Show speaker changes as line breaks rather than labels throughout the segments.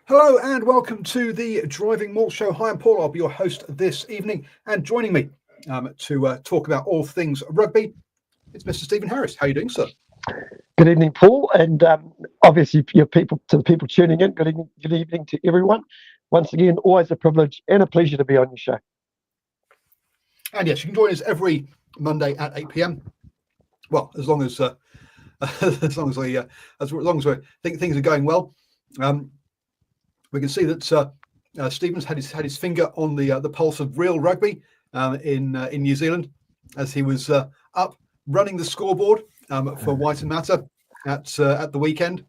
Hello and welcome to the DrivingMaul show. Hi, I'm Paul. I'll be your host this evening, and joining me to talk about all things rugby, it's Mr. Stephen Harris. How are you doing, sir?
Good evening, Paul, and obviously to the people tuning in. Good evening to everyone. Once again, always a privilege and a pleasure to be on your show.
And yes, you can join us every Monday at 8 p.m. Well, as long as we think things are going well. We can see that Stephen's had his finger on the pulse of real rugby in New Zealand, as he was up running the scoreboard for White and Matter at the weekend,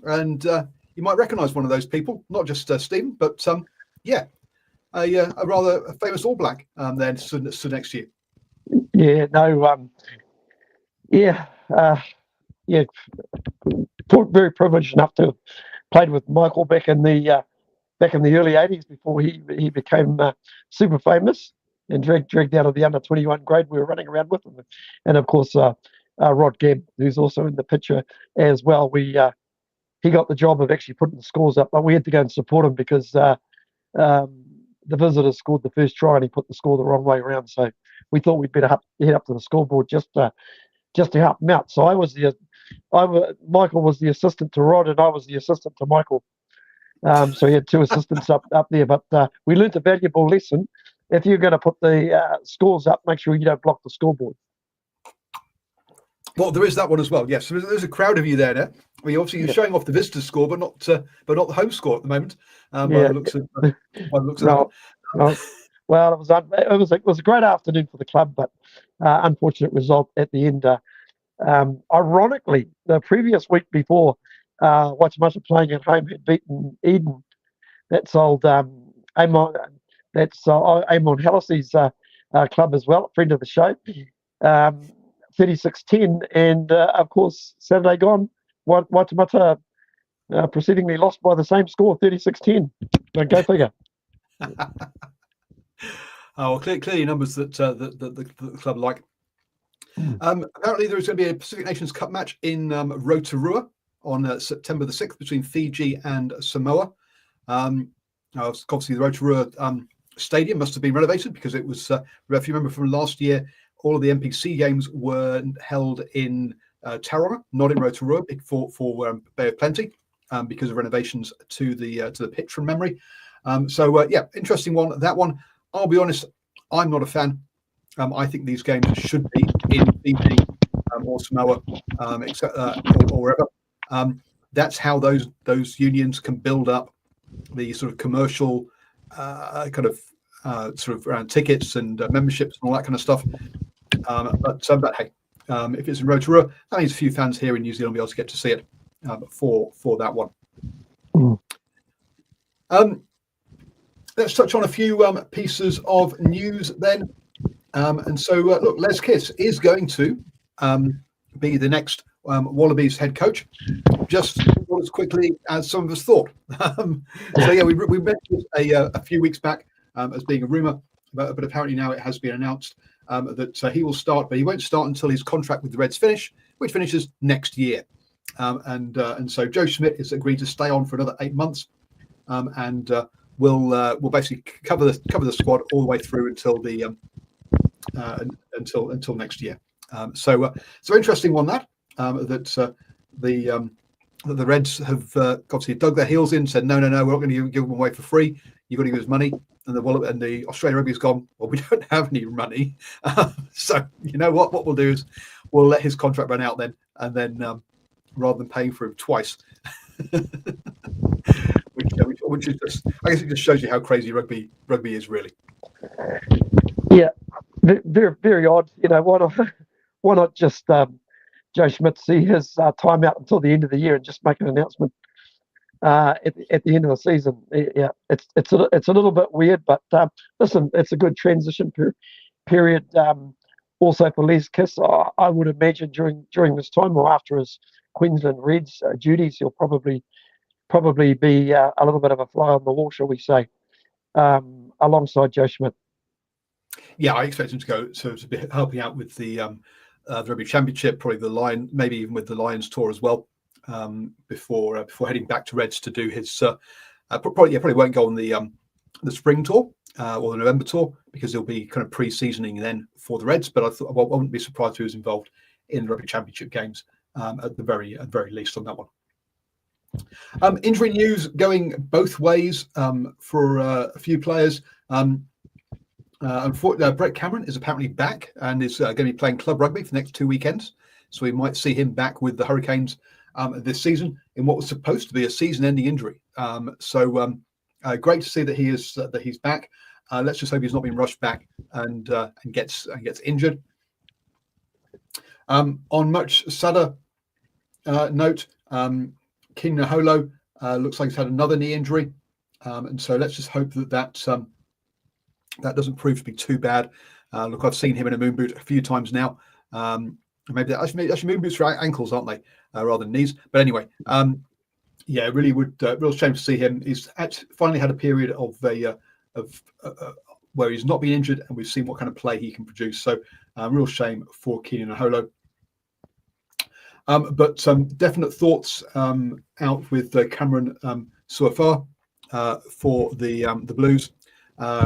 and you might recognise one of those people, not just Stephen, but a rather famous All Black there stood next to
you. Very privileged enough to have played with Michael back in the early '80s before he became super famous and dragged out of the under 21 grade we were running around with him, and of course Rod Gabb, who's also in the picture as well. He got the job of actually putting the scores up, but we had to go and support him because the visitors scored the first try and he put the score the wrong way around. So we thought we'd better head up to the scoreboard just to help him out. So Michael was the assistant to Rod, and I was the assistant to Michael. So he had two assistants up there, but we learnt a valuable lesson. If you're going to put the scores up, make sure you don't block the scoreboard.
Well, there is that one as well. Yes, so there's a crowd of you there now. Well, obviously you're showing off the visitors' score, but not the home score at the moment. By the looks of that.
Well, it was a great afternoon for the club, but unfortunate result at the end. Ironically, the previous week before, Waitemata playing at home had beaten Eden. That's old Amon. That's Amon Hallisey's club as well, friend of the show. 36-10, and of course Saturday gone, Waitemata precedingly lost by the same score, 36-10. Go figure.
Clearly numbers that the club like. Apparently there is going to be a Pacific Nations Cup match in Rotorua on September the 6th between Fiji and Samoa. Obviously the Rotorua stadium must have been renovated because it was, if you remember from last year, all of the NPC games were held in Tauranga, not in Rotorua, for Bay of Plenty, because of renovations to the pitch from memory. Interesting one. That one, I'll be honest, I'm not a fan. I think these games should be in Fiji or Samoa, or wherever. That's how those unions can build up the sort of commercial around tickets and memberships and all that kind of stuff. But hey, if it's in Rotorua, that means a few fans here in New Zealand will be able to get to see it for that one. Let's touch on a few pieces of news then. Look, Les Kiss is going to be the next Wallabies head coach, just not as quickly as some of us thought. We mentioned a few weeks back as being a rumour, but apparently now it has been announced that he will start, but he won't start until his contract with the Reds which finishes next year. So Joe Schmidt has agreed to stay on for another 8 months, and will basically cover the squad all the way through until until next year. So interesting one that the Reds have obviously dug their heels in, said no, we're not going to give them away for free. You've got to give us money. And the Australian Rugby's gone, well, we don't have any money. So you know what we'll do is we'll let his contract run out then, and then rather than paying for him twice, which is just, I guess it just shows you how crazy rugby is really.
Yeah, very, very odd. Why not just Joe Schmidt see his time out until the end of the year and just make an announcement at the end of the season? Yeah, it's a little bit weird, but listen, it's a good transition period. Also for Les Kiss, I would imagine during this time or after his Queensland Reds duties, he'll probably be a little bit of a fly on the wall, shall we say, alongside Joe Schmidt.
Yeah, I expect him to go to be helping out with the Rugby Championship, probably the Lion, maybe even with the Lions tour as well, before heading back to Reds to do his Probably won't go on the spring tour or the November tour because he'll be kind of pre-seasoning then for the Reds. But I wouldn't be surprised if he was involved in the Rugby Championship games at the very least on that one. Injury news going both ways for a few players. Unfortunately, Brett Cameron is apparently back and is going to be playing club rugby for the next 2 weekends. So we might see him back with the Hurricanes this season in what was supposed to be a season-ending injury. Great to see that he's back. Let's just hope he's not being rushed back and gets injured. On much sadder note, King Naholo looks like he's had another knee injury, and so let's just hope that doesn't prove to be too bad. Look, I've seen him in a moon boot a few times now. Maybe actually moon boots for ankles, aren't they, rather than knees? But anyway, really would real shame to see him. He's finally had a period of where he's not been injured, and we've seen what kind of play he can produce. So, real shame for Keenan Aholo. But some definite thoughts out with Cameron Suafar for the Blues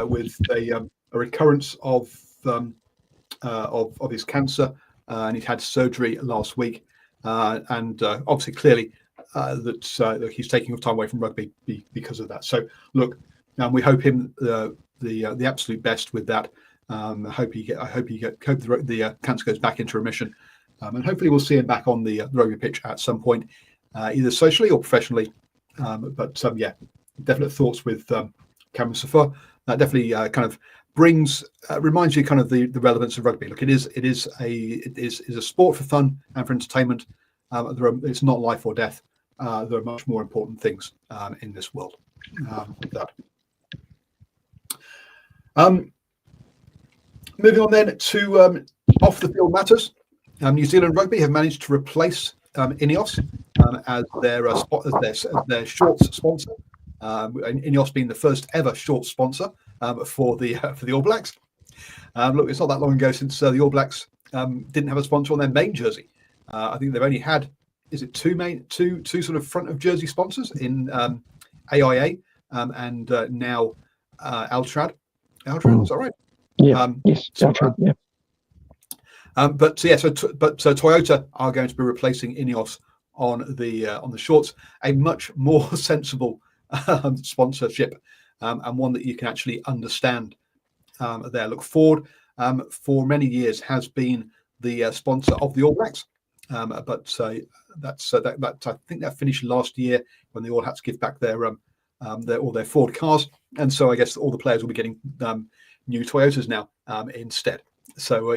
with a recurrence of his cancer, and he'd had surgery last week, and obviously clearly that he's taking time away from rugby because of that. So look, we hope him the absolute best with that. I hope the cancer goes back into remission. And hopefully we'll see him back on the rugby pitch at some point, either socially or professionally. But definite thoughts with Cameron Safar. That definitely kind of reminds you kind of the relevance of rugby. Look, it is a sport for fun and for entertainment. It's not life or death. There are much more important things in this world. Moving on then to off the field matters. New Zealand Rugby have managed to replace Ineos as their shorts sponsor. Ineos being the first ever short sponsor for the All Blacks. Look, it's not that long ago since the All Blacks didn't have a sponsor on their main jersey. I think they've only had two sort of front of jersey sponsors in AIA and now Altrad. Altrad, is that right?
Yeah. Yes. Altrad. Yeah.
But Toyota are going to be replacing Ineos on the shorts, a much more sensible sponsorship and one that you can actually understand. There, look, Ford for many years has been the sponsor of the All Blacks, but I think that finished last year when they all had to give back their Ford cars, and so I guess all the players will be getting new Toyotas now instead. So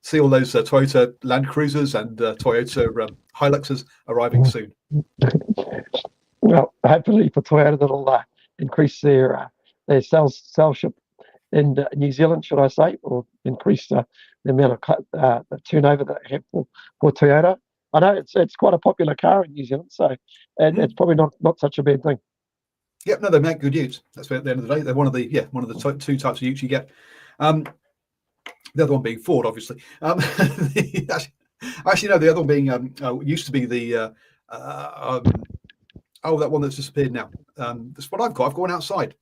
see all those Toyota Land Cruisers and Toyota Hiluxes arriving soon.
Well, hopefully for Toyota, that'll increase their saleship in New Zealand, should I say, or increase the amount of the turnover that they have for Toyota. I know it's quite a popular car in New Zealand, so it's probably not such a bad thing.
Yep, no, they make good utes. That's at the end of the day. They're one of the two types of utes you get. The other one being Ford, obviously. Actually, no, the other one being used to be the that one that's disappeared now. That's what I've got. I've got one outside.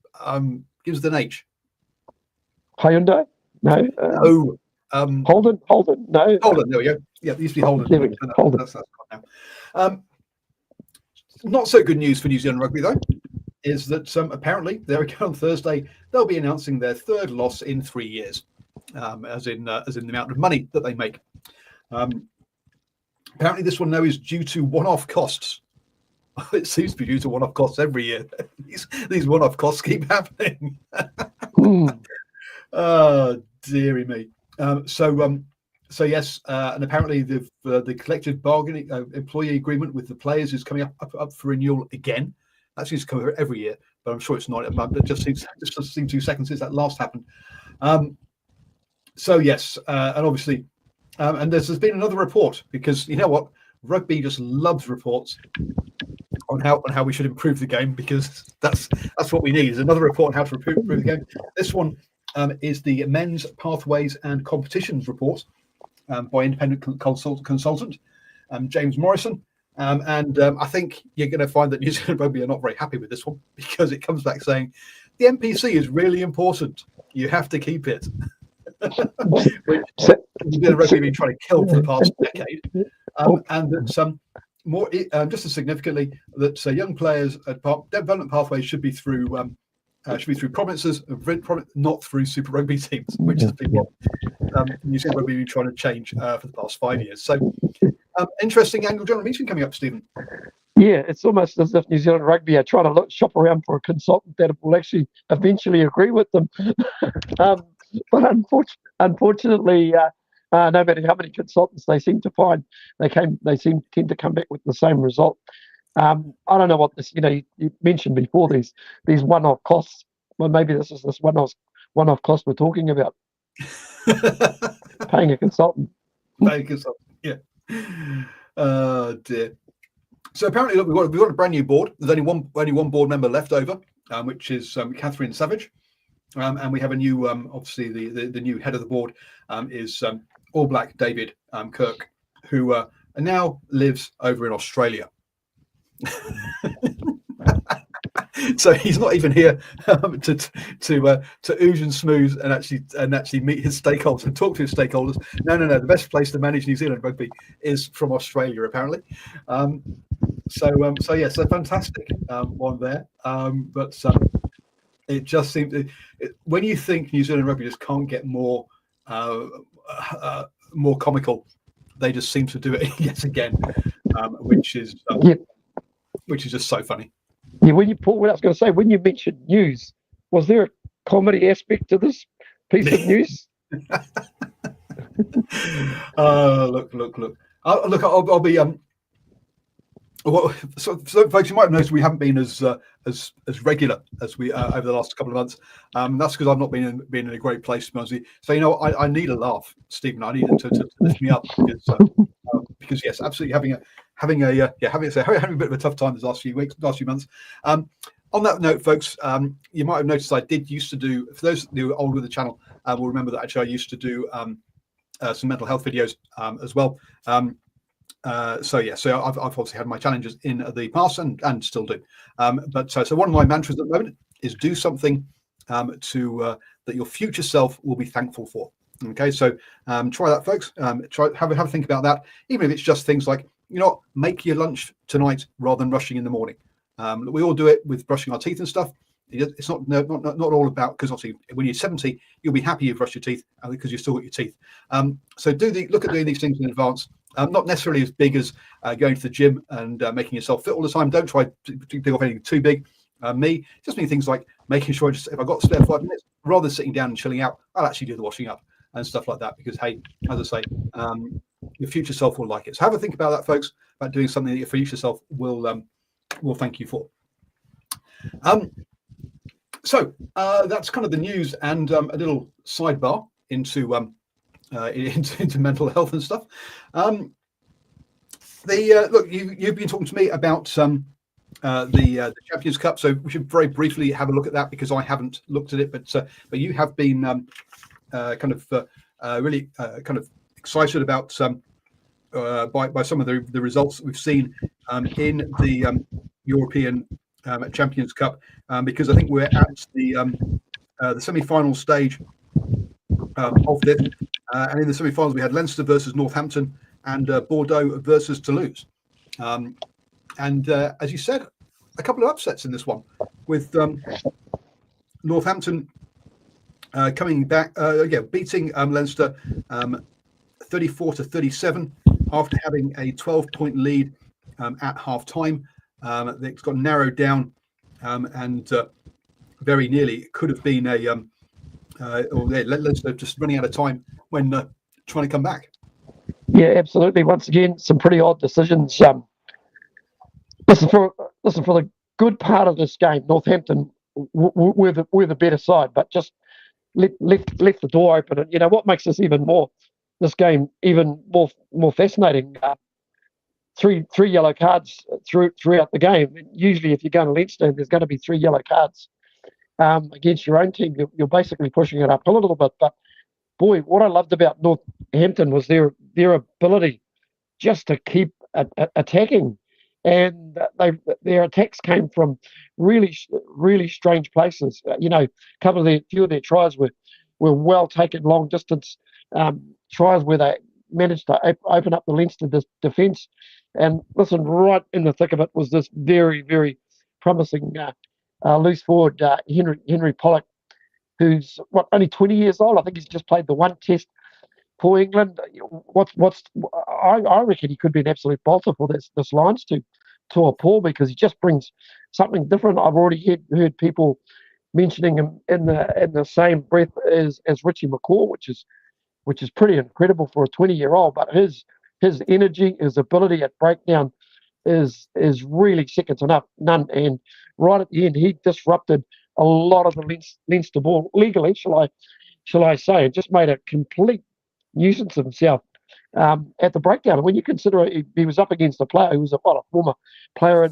Gives it an H.
Hyundai? No. Holden? No.
Holden. There we go. Yeah, it used to be Holden.
There we go. Holden.
That's gone now. Not so good news for New Zealand Rugby though is that apparently there again on Thursday they'll be announcing their third loss in 3 years. As in the amount of money that they make. Apparently, this one now is due to one-off costs. It seems to be due to one-off costs every year. These one-off costs keep happening. Oh, dearie me. So yes, and apparently the collective bargaining employee agreement with the players is coming up for renewal again. That seems to come every year, but I'm sure it's not. It just seems 2 seconds since that last happened. So yes, and obviously, and there's been another report because you know what, rugby just loves reports on how we should improve the game because that's what we need. Is another report on how to improve the game. This one is the Men's Pathways and Competitions report by independent consultant James Morrison. I think you're going to find that New Zealand Rugby are not very happy with this one, because it comes back saying the NPC is really important. You have to keep it. Which New Zealand Rugby have been trying to kill for the past decade. And that more, just as significantly, that young players at development pathways should be through provinces, not through Super Rugby teams, which has been what New Zealand Rugby have been trying to change for the past 5 years. So, interesting annual general meeting coming up, Stephen.
Yeah, it's almost as if New Zealand Rugby are trying to shop around for a consultant that will actually eventually agree with them. But unfortunately, no matter how many consultants they seem to find, they tend to come back with the same result. I don't know what this. You mentioned before these one-off costs. Well, maybe this is this one-off cost we're talking about. Paying a consultant.
Yeah. Oh dear. So apparently, look, we've got a brand new board. There's only one board member left over, which is Catherine Savage, and we have a new, obviously the new head of the board is All Black David Kirk, who now lives over in Australia. So he's not even here to ooze and smooth and actually meet his stakeholders and talk to his stakeholders. No. The best place to manage New Zealand rugby is from Australia, apparently. So fantastic one there. But it just seems when you think New Zealand rugby just can't get more comical, they just seem to do it yet again, which is just so funny.
Yeah, what I was going to say, when you mentioned news, was there a comedy aspect to this piece of news?
Look. I'll be well, so folks, you might have noticed we haven't been as regular as we over the last couple of months. That's because I've not been in a great place, to be honest with you. So I need a laugh, Stephen. I need it to lift me up because yes, absolutely having a bit of a tough time this last few months. On that note, folks, you might have noticed I did used to do, for those who are older with the channel, will remember that actually I used to do some mental health videos as well. So I've obviously had my challenges in the past and still do. But one of my mantras at the moment is do something that your future self will be thankful for. Okay, so try that, folks. Have a think about that. Even if it's just things like, make your lunch tonight rather than rushing in the morning. We all do it with brushing our teeth and stuff. It's not all about, because obviously when you're 70, you'll be happy you've brushed your teeth because you've still got your teeth. So look at doing these things in advance. Not necessarily as big as going to the gym and making yourself fit all the time. Don't try to think of anything too big. Just mean things like making sure if I've got spare 5 minutes, rather than sitting down and chilling out, I'll actually do the washing up and stuff like that. Because hey, as I say, your future self will like it. So have a think about that, folks, about doing something that your future self will thank you for. So that's kind of the news and a little sidebar into mental health and stuff. Look, you've been talking to me about the Champions Cup, so we should very briefly have a look at that because I haven't looked at it, but you have been really kind of excited about by some of the results that we've seen in the European Champions Cup, because I think we're at the semi-final stage of this. And in the semi-finals, we had Leinster versus Northampton and Bordeaux versus Toulouse. And as you said, a couple of upsets in this one, with Northampton coming back, beating Leinster 34-37 after having a 12-point lead at half-time. It's got narrowed down and very nearly could have been Leinster just running out of time when trying to come back.
Yeah, absolutely. Once again, some pretty odd decisions. Listen, for the good part of this game, Northampton were the better side, but just left the door open. And what makes this game even more fascinating? Three yellow cards throughout the game. Usually, if you're going to Leinster, there's going to be 3 yellow cards against your own team. You're basically pushing it up a little bit. But boy, what I loved about Northampton was their ability just to keep attacking and their attacks came from really strange places. Few of their tries were well taken long distance tries where they managed to open up the Leinster defence. And listen, right in the thick of it was this very promising loose forward Henry Pollock, who's only 20 years old. I think he's just played the one test for England. I reckon he could be an absolute bolter for this Lions to a Paul, because he just brings something different. I've already heard people mentioning him in the same breath as Richie McCaw, which is pretty incredible for a 20-year-old. But his energy, his ability at breakdown is really second to none. And right at the end, he disrupted a lot of the Leinster ball legally, shall I say, and just made a complete nuisance of himself at the breakdown. And when you consider he was up against a player who was a former player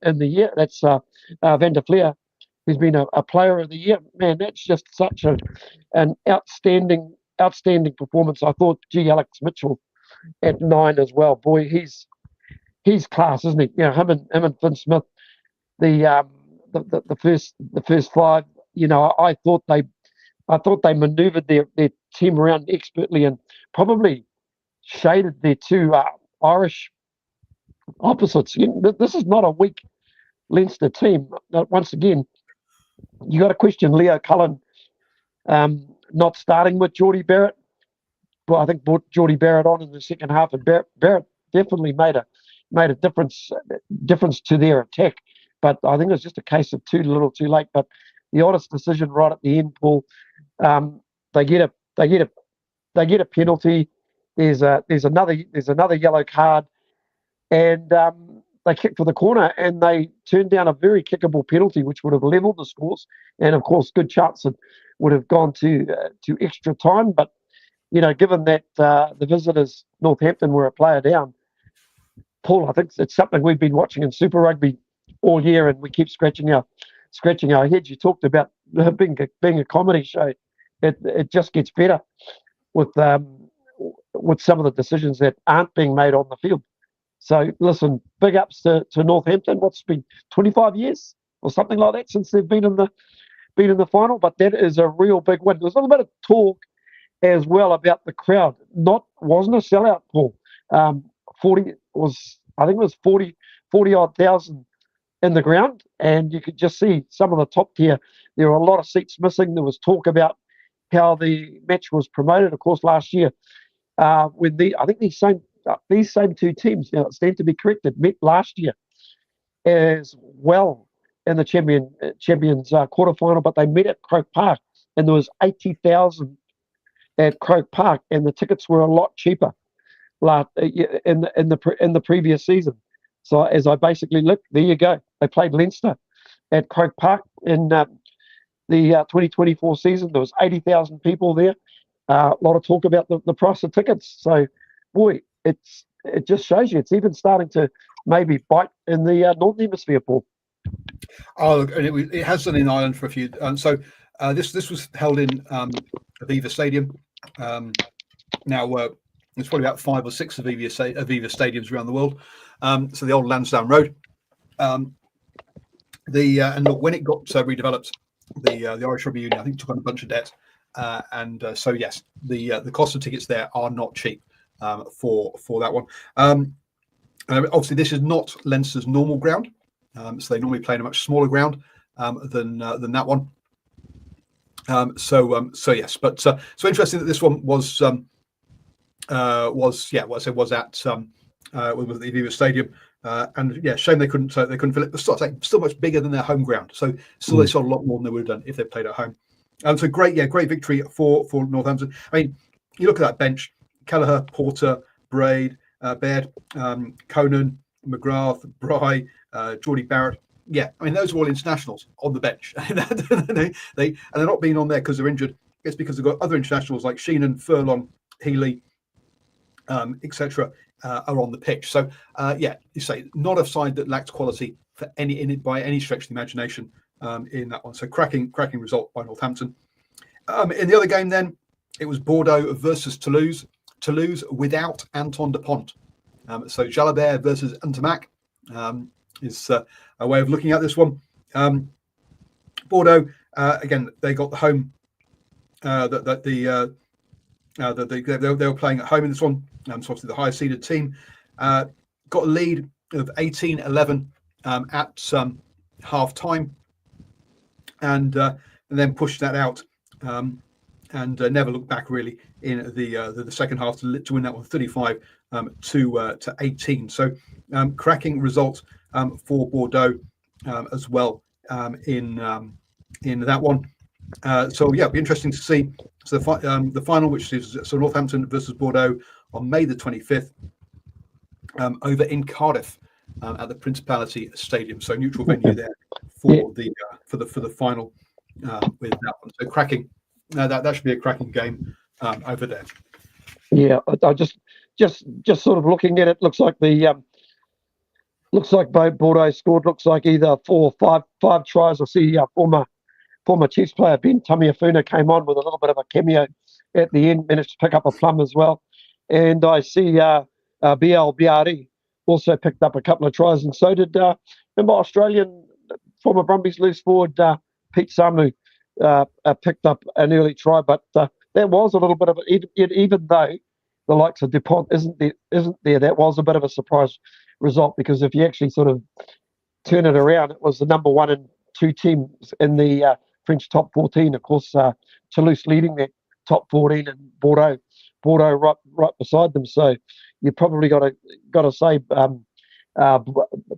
in the year, that's Van der Fleer, who's been a player of the year. Man, that's just such an outstanding performance. I thought, Alex Mitchell at 9 as well. Boy, he's class, isn't he? Him and Finn Smith, the first 5. I thought they manoeuvred their team around expertly and probably shaded their two Irish opposites. This is not a weak Leinster team. Once again, you got to question Leo Cullen not starting with Geordie Barrett. Well, I think brought Geordie Barrett on in the second half, and Barrett definitely made a difference to their attack. But I think it was just a case of too little, too late. But the oddest decision right at the end, Paul. They get a penalty. There's another yellow card, and they kick for the corner, and they turned down a very kickable penalty, which would have levelled the scores, and of course, good chance it would have gone to extra time. But given that the visitors Northampton were a player down, Paul, I think it's something we've been watching in Super Rugby all year, and we keep scratching our heads. You talked about being a comedy show. It just gets better with some of the decisions that aren't being made on the field. So listen, big ups to Northampton. What's been 25 years or something like that since they've been in the final, but that is a real big win. There's a little bit of talk as well about the crowd. Wasn't a sellout, Paul. 40 odd thousand in the ground, and you could just see some of the top tier. There were a lot of seats missing. There was talk about how the match was promoted, of course, last year when these same two teams, now stand to be corrected, met last year as well in the champions quarterfinal, but they met at Croke Park, and there was 80,000 at Croke Park, and the tickets were a lot cheaper in the previous season. So as I basically look, there you go. They played Leinster at Croke Park in the 2024 season. There was 80,000 people there. A lot of talk about the price of tickets. So, boy, it just shows you it's even starting to maybe bite in the Northern Hemisphere, Paul.
Oh, look, and it has done in Ireland for a few. This was held in Aviva Stadium. Now there's probably about 5 or 6 Aviva stadiums around the world. So the old Lansdowne Road. And look, when it got redeveloped, the Irish Rugby Union, I think, took on a bunch of debt. So yes, the cost of tickets there are not cheap for that one. Obviously, this is not Leinster's normal ground, so they normally play in a much smaller ground than that one. So yes, but so interesting that this one was at the Aviva Stadium, and yeah, shame they couldn't fill it. But still much bigger than their home ground, so still they sold a lot more than they would have done if they played at home. So great victory for Northampton. I mean, you look at that bench: Kelleher, Porter, Braid, Baird, Conan, McGrath, Bry, Geordie Barrett. Yeah, I mean, those are all internationals on the bench. they're not being on there because they're injured. It's because they've got other internationals like Sheenan, Furlong, Healy, etc. Are on the pitch. So you say not a side that lacked quality for by any stretch of the imagination in that one. So cracking result by Northampton. In the other game, then it was Bordeaux versus Toulouse. Toulouse without Anton Dupont. So Jalabert versus Ntamak. is a way of looking at this one. Bordeaux, again, they got the home they were playing at home in this one. So obviously the higher seeded team got a lead of 18-11 at half time, and then pushed that out and never looked back really in the second half to win that one 35 to 18. So cracking result for Bordeaux as well in that one. So yeah, it'll be interesting to see. So the final, which is so Northampton versus Bordeaux on May the 25th, over in Cardiff at the Principality Stadium. So neutral venue there for the final with that one. So cracking. That should be a cracking game over there.
Yeah, I just sort of looking at it, looks like Bordeaux scored. Looks like either 4 or 5 tries. I see former Chiefs player Ben Tamiafuna came on with a little bit of a cameo at the end, managed to pick up a plum as well. And I see BL Biari also picked up a couple of tries, and so did remember Australian former Brumbies loose forward Pete Samu picked up an early try, but that was a little bit of it. Even though the likes of DuPont isn't there, that was a bit of a surprise result, because if you actually sort of turn it around, it was the number 1 and 2 teams in the French top 14. Of course, Toulouse leading that top 14, and Bordeaux right beside them. So you probably got to say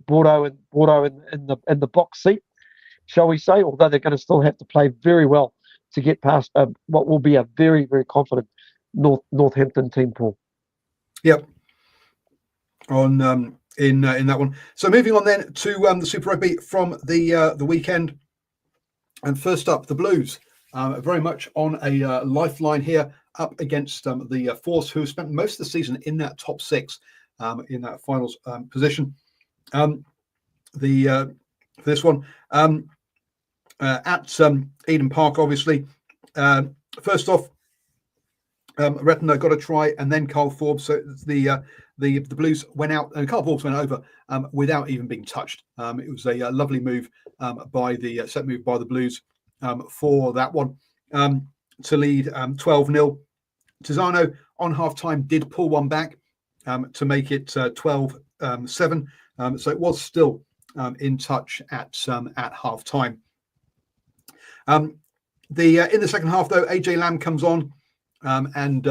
Bordeaux in the box seat, shall we say? Although they're going to still have to play very well to get past what will be a very, very confident Northampton team, Paul.
Yep. On in that one. So moving on then to the Super Rugby from the weekend. And first up, the Blues, very much on a lifeline here, up against the Force, who have spent most of the season in that top 6, in that finals position. For this one, at Eden Park, obviously. First off, Retina got a try, and then Carl Forbes. So the Blues went out, and Carl Forbes went over without even being touched. It was a lovely move by the set move by the Blues for that one to lead 12-0. Tizano on half time did pull one back to make it 12-7. So it was still in touch at half time. In the second half, though, AJ Lamb comes on. And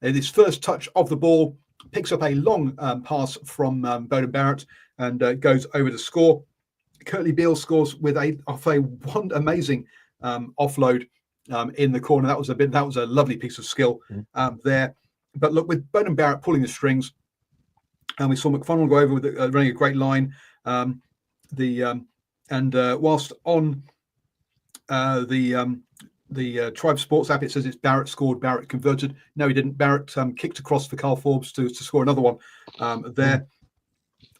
his first touch of the ball picks up a long pass from Bowden Barrett and goes over to score. Curtly Beale scores with one amazing offload in the corner. That was a lovely piece of skill there. But look, with Bowden Barrett pulling the strings, and we saw McFonnell go over with running a great line. Whilst on the Tribe Sports app, it says it's Barrett scored, Barrett converted. No, he didn't. Barrett kicked across for Carl Forbes to score another one there.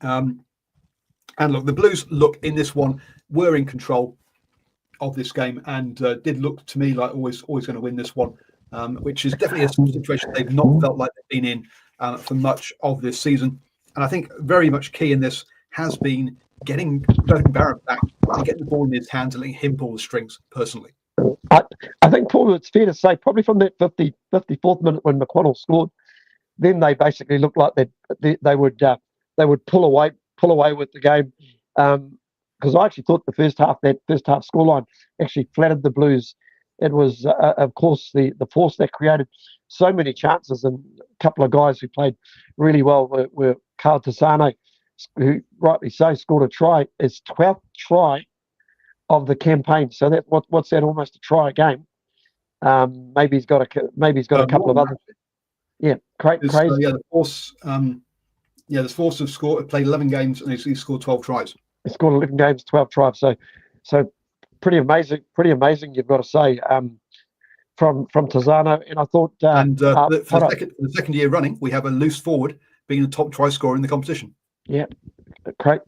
And look, the Blues in this one were in control of this game, and did look to me like always going to win this one, which is definitely a situation they've not felt like they've been in for much of this season. And I think very much key in this has been getting Barrett back and getting the ball in his hands and letting him pull the strings personally.
I think, Paul, it's fair to say probably from that 54th minute when McConnell scored, then they basically looked like they would pull away with the game. Because I actually thought that first half scoreline actually flattered the Blues. It was, of course, the Force that created so many chances, and a couple of guys who played really well were Carl Tizano, who rightly so scored a try, his 12th try of the campaign. So that what's that? Almost a try a game. Maybe he's got a couple of other. Yeah, crazy.
The Force. The Force have played 11 games and he's scored 12 tries.
He scored 11 games, 12 tries. So pretty amazing. You've got to say from Tizano. And I thought,
for the second year running, we have a loose forward being the top try scorer in the competition.
Yeah,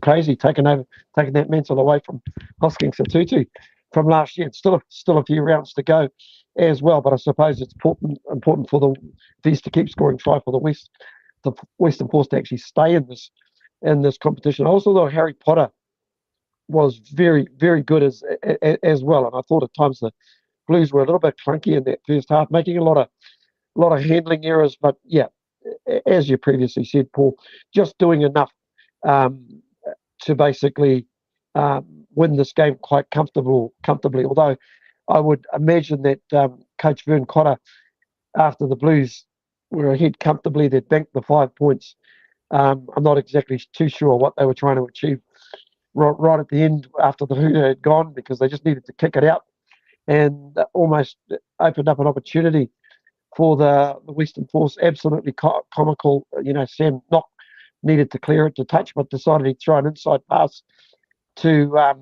crazy, taking that mantle away from Hoskins Tutu from last year. It's still a few rounds to go as well, but I suppose it's important for the East to keep scoring try for the Western Force to actually stay in this in this competition. I also thought Harry Potter was very, very good as well, and I thought at times the Blues were a little bit clunky in that first half, making a lot of handling errors. But yeah, as you previously said, Paul, just doing enough to basically win this game quite comfortably. Although I would imagine that Coach Vern Cotter, after the Blues were ahead comfortably, they'd banked the 5 points. I'm not exactly too sure what they were trying to achieve right at the end after the hooter had gone, because they just needed to kick it out, and almost opened up an opportunity for the Western Force. Absolutely comical. Sam Knock needed to clear it to touch, but decided he'd throw an inside pass to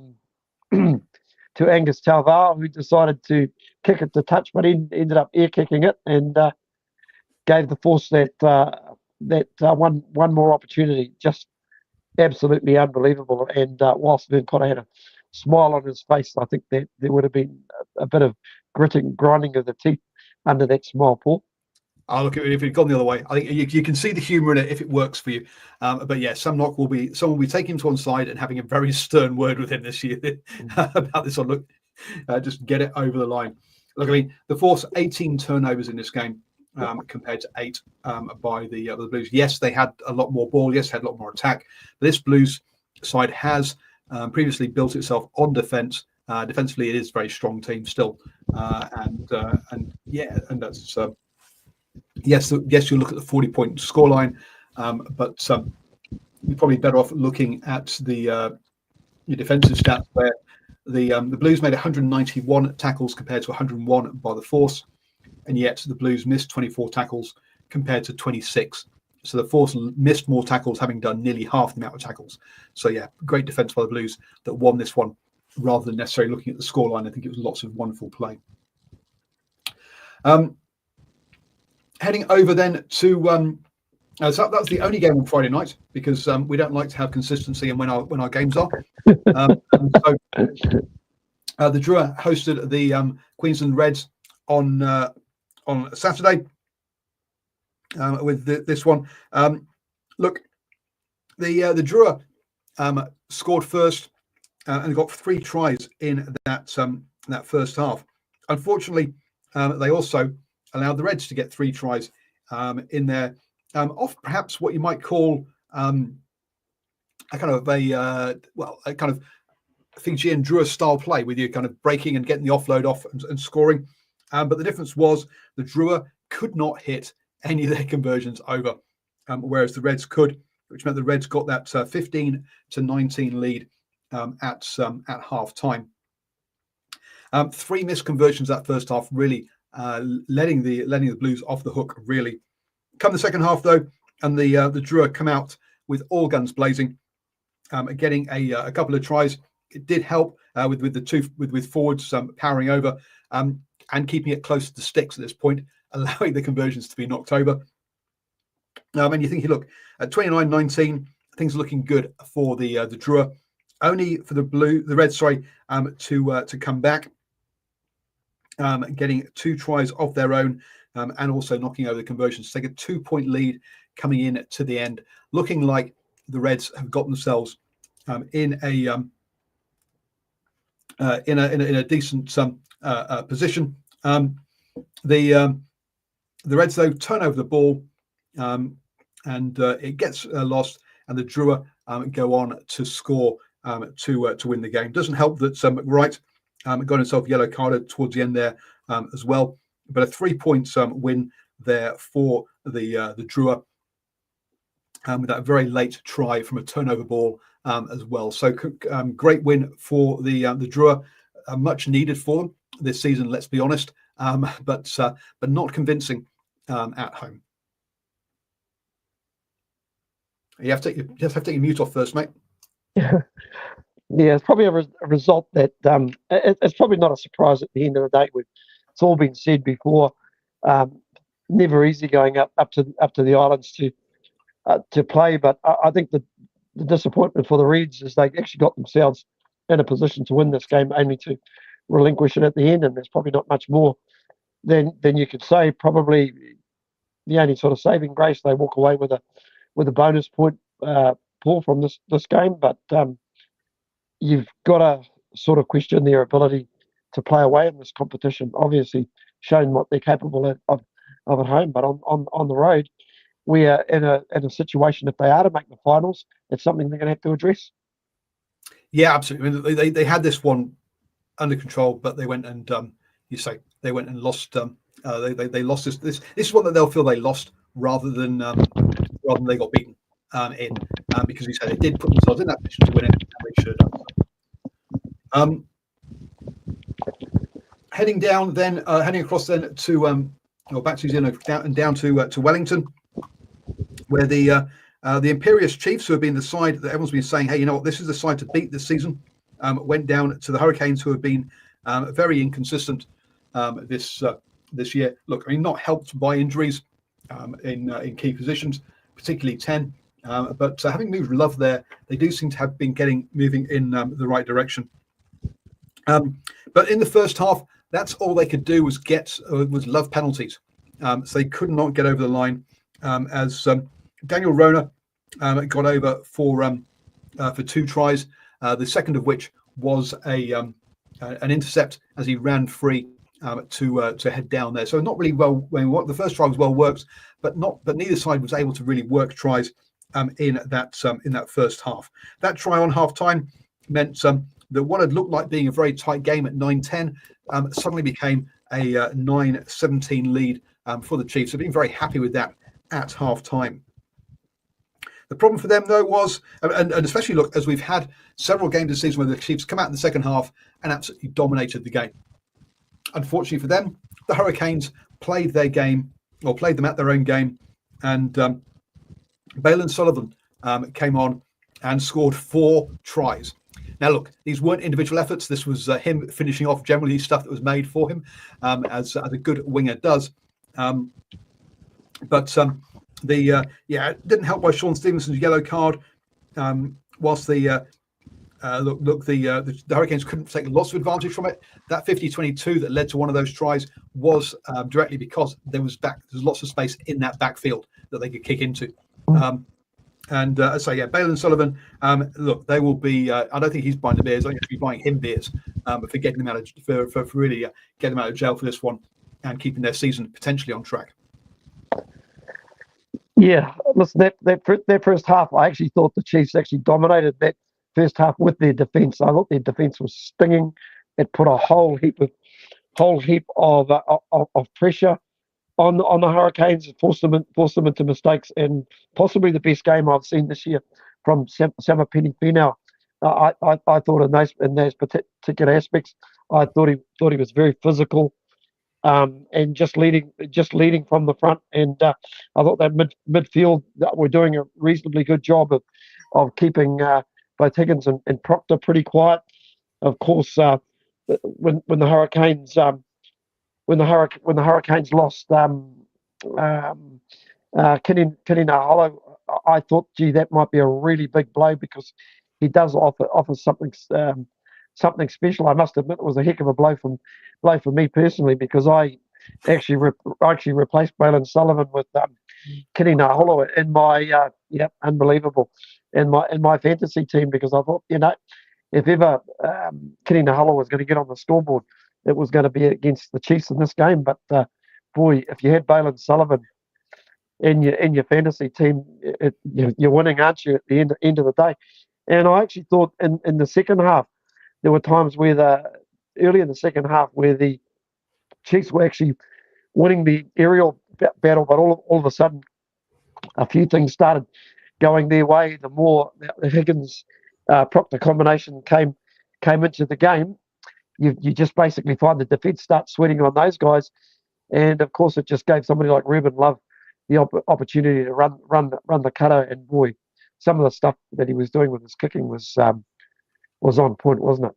to Angus Talvao, who decided to kick it to touch, but ended up air kicking it and gave the Force that one more opportunity. Just absolutely unbelievable. And whilst Vern Cotter had a smile on his face, I think that there would have been a bit of grinding of the teeth under that smile, Paul.
Oh, look, if it had gone the other way, I think you can see the humour in it if it works for you. But yeah, someone will be taking him to one side and having a very stern word with him this year about this one. Look, just get it over the line. Look, I mean, the Force 18 turnovers in this game compared to 8 by the Blues. Yes, they had a lot more ball. Yes, had a lot more attack. But this Blues side has previously built itself on defence. Defensively, it is a very strong team still, and that's. Yes, you look at the 40-point scoreline, but you're probably better off looking at the your defensive stats, where the Blues made 191 tackles compared to 101 by the Force, and yet the Blues missed 24 tackles compared to 26. So the Force missed more tackles, having done nearly half the amount of tackles. So yeah, great defense by the Blues that won this one, rather than necessarily looking at the scoreline. I think it was lots of wonderful play. Heading over then to so that's the only game on Friday night, because we don't like to have consistency in when our games are. The Drua hosted the Queensland Reds on Saturday with this one. Look, the Drua scored first and got 3 tries in that first half. Unfortunately, they also allowed the Reds to get 3 tries in there, off perhaps what you might call a kind of Fijian Drua style play, with you kind of breaking and getting the offload off and scoring. But the difference was the Drua could not hit any of their conversions over, whereas the Reds could, which meant the Reds got that 15-19 lead at half time. 3 missed conversions that first half, really letting the Blues off the hook, really. Come the second half though, and the Drua come out with all guns blazing, getting a couple of tries. It did help with forwards powering over and keeping it close to the sticks at this point, allowing the conversions to be knocked over. And you think, look, at 29-19, things are looking good for the Drua. Only for the Reds, to come back. Getting 2 tries of their own, and also knocking over the conversions to take a 2-point lead coming in to the end, looking like the Reds have got themselves in a decent position. The Reds though turn over the ball, and it gets lost, and the Drua go on to score to win the game. Doesn't help that McWright got himself yellow carded towards the end there as well. But a 3-point win there for the Drua, with that very late try from a turnover ball as well. So great win for the Drua, much needed for them this season, let's be honest, but not convincing at home. You have to take your mute off first, mate.
Yeah, it's probably a result that it's probably not a surprise at the end of the day. It's all been said before. Never easy going up to the islands to play, but I think the disappointment for the Reds is they actually got themselves in a position to win this game, only to relinquish it at the end. And there's probably not much more than you could say. Probably the only sort of saving grace, they walk away with a bonus point, pull from this game, but you've got to sort of question their ability to play away in this competition. Obviously, shown what they're capable of at home, but on the road, we are in a situation. If they are to make the finals, it's something they're going to have to address.
Yeah, absolutely. I mean, they had this one under control, but they went and they went and lost. They lost this. This is one that they'll feel they lost rather than they got beaten because you said they did put themselves in that position to win it, and they should have done so. Heading across then to back to New Zealand, down to Wellington, where the Imperious Chiefs, who have been the side that everyone's been saying, hey, you know what, this is the side to beat this season, went down to the Hurricanes, who have been very inconsistent this year. Look, I mean, not helped by injuries in key positions, particularly 10. But having moved Love there, they do seem to have been moving in the right direction. But in the first half, that's all they could do was get Love penalties. So they could not get over the line as Daniel Rona got over for 2 tries. The second of which was an intercept as he ran free to head down there. So not really well. The first try was well worked, but neither side was able to really work tries in that first half. That try on half time meant that what had looked like being a very tight game at 9-10 suddenly became a 9-17 lead for the Chiefs. They've been very happy with that at half time. The problem for them, though, was, and especially look, as we've had several games this season where the Chiefs come out in the second half and absolutely dominated the game. Unfortunately for them, the Hurricanes played them at their own game, and Balin Sullivan came on and scored 4 tries. Now, look, these weren't individual efforts. This was him finishing off generally stuff that was made for him, as a good winger does. It didn't help by Sean Stevenson's yellow card. Whilst the Hurricanes couldn't take lots of advantage from it, that 50-22 that led to one of those tries was directly because there's lots of space in that backfield that they could kick into. Balin Sullivan, look, they will be. I don't think he's buying the beers. I think he'll be buying him beers for getting them out of for really getting them out of jail for this one and keeping their season potentially on track.
Yeah, listen, that first half, I actually thought the Chiefs actually dominated that first half with their defence. I thought their defence was stinging. It put a whole heap of pressure on the Hurricanes, forced them into mistakes, and possibly the best game I've seen this year from Samapeni Finau. I thought in those particular aspects, I thought he was very physical. And just leading from the front, and I thought that midfield that were doing a reasonably good job of keeping both Higgins and Proctor pretty quiet. Of course, when the Hurricanes lost Kini Naholo, I thought, gee, that might be a really big blow because he does offer something special. I must admit, it was a heck of a blow for me personally, because I actually replaced Balin Sullivan with Kini Naholo in my unbelievable in my fantasy team, because I thought, if ever Kini Naholo was going to get on the scoreboard, it was going to be against the Chiefs in this game. But boy, if you had Balin Sullivan in your fantasy team, you're winning, aren't you, at the end of the day? And I actually thought in the second half, there were times early in the second half where the Chiefs were actually winning the aerial battle, but all of a sudden, a few things started going their way. The more the Higgins Proctor combination came into the game, you just basically find the defence start sweating on those guys, and of course it just gave somebody like Ruben Love the opportunity to run the cutter. And boy, some of the stuff that he was doing with his kicking was on point, wasn't it?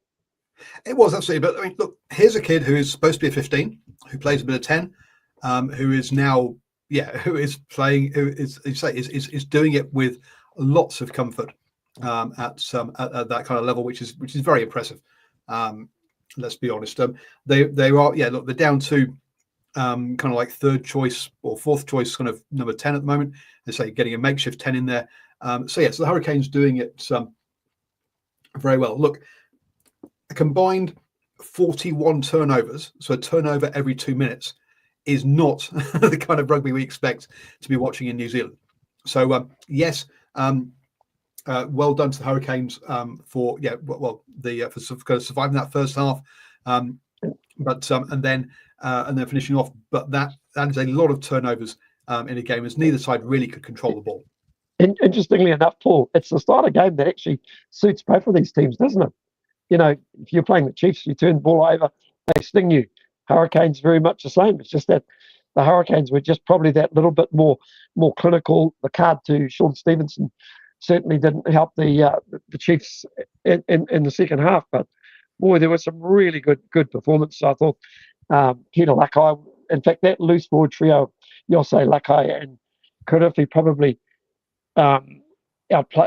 It was, absolutely. But I mean, look, here's a kid who is supposed to be a 15, who plays a bit of 10, who is now, who is playing, who is doing it with lots of comfort at that kind of level, which is very impressive. Let's be honest. They are, look, they're down to kind of like third choice or fourth choice, kind of number 10 at the moment. They say getting a makeshift 10 in there. So the Hurricanes doing it very well. Look, a combined 41 turnovers, so a turnover every 2 minutes, is not the kind of rugby we expect to be watching in New Zealand. So well done to the Hurricanes for surviving that first half, and then finishing off. But that is a lot of turnovers in a game, as neither side really could control the ball.
Interestingly enough, Paul, it's the style of game that actually suits both of these teams, doesn't it? You know, if you're playing the Chiefs, you turn the ball over, they sting you. Hurricanes very much the same. It's just that the Hurricanes were just probably that little bit more clinical. The card to Sean Stevenson certainly didn't help the Chiefs in the second half. But boy, there was some really good performance. I thought Peter Lakai, in fact, that loose forward trio, Yosei Lakai and Kurifi probably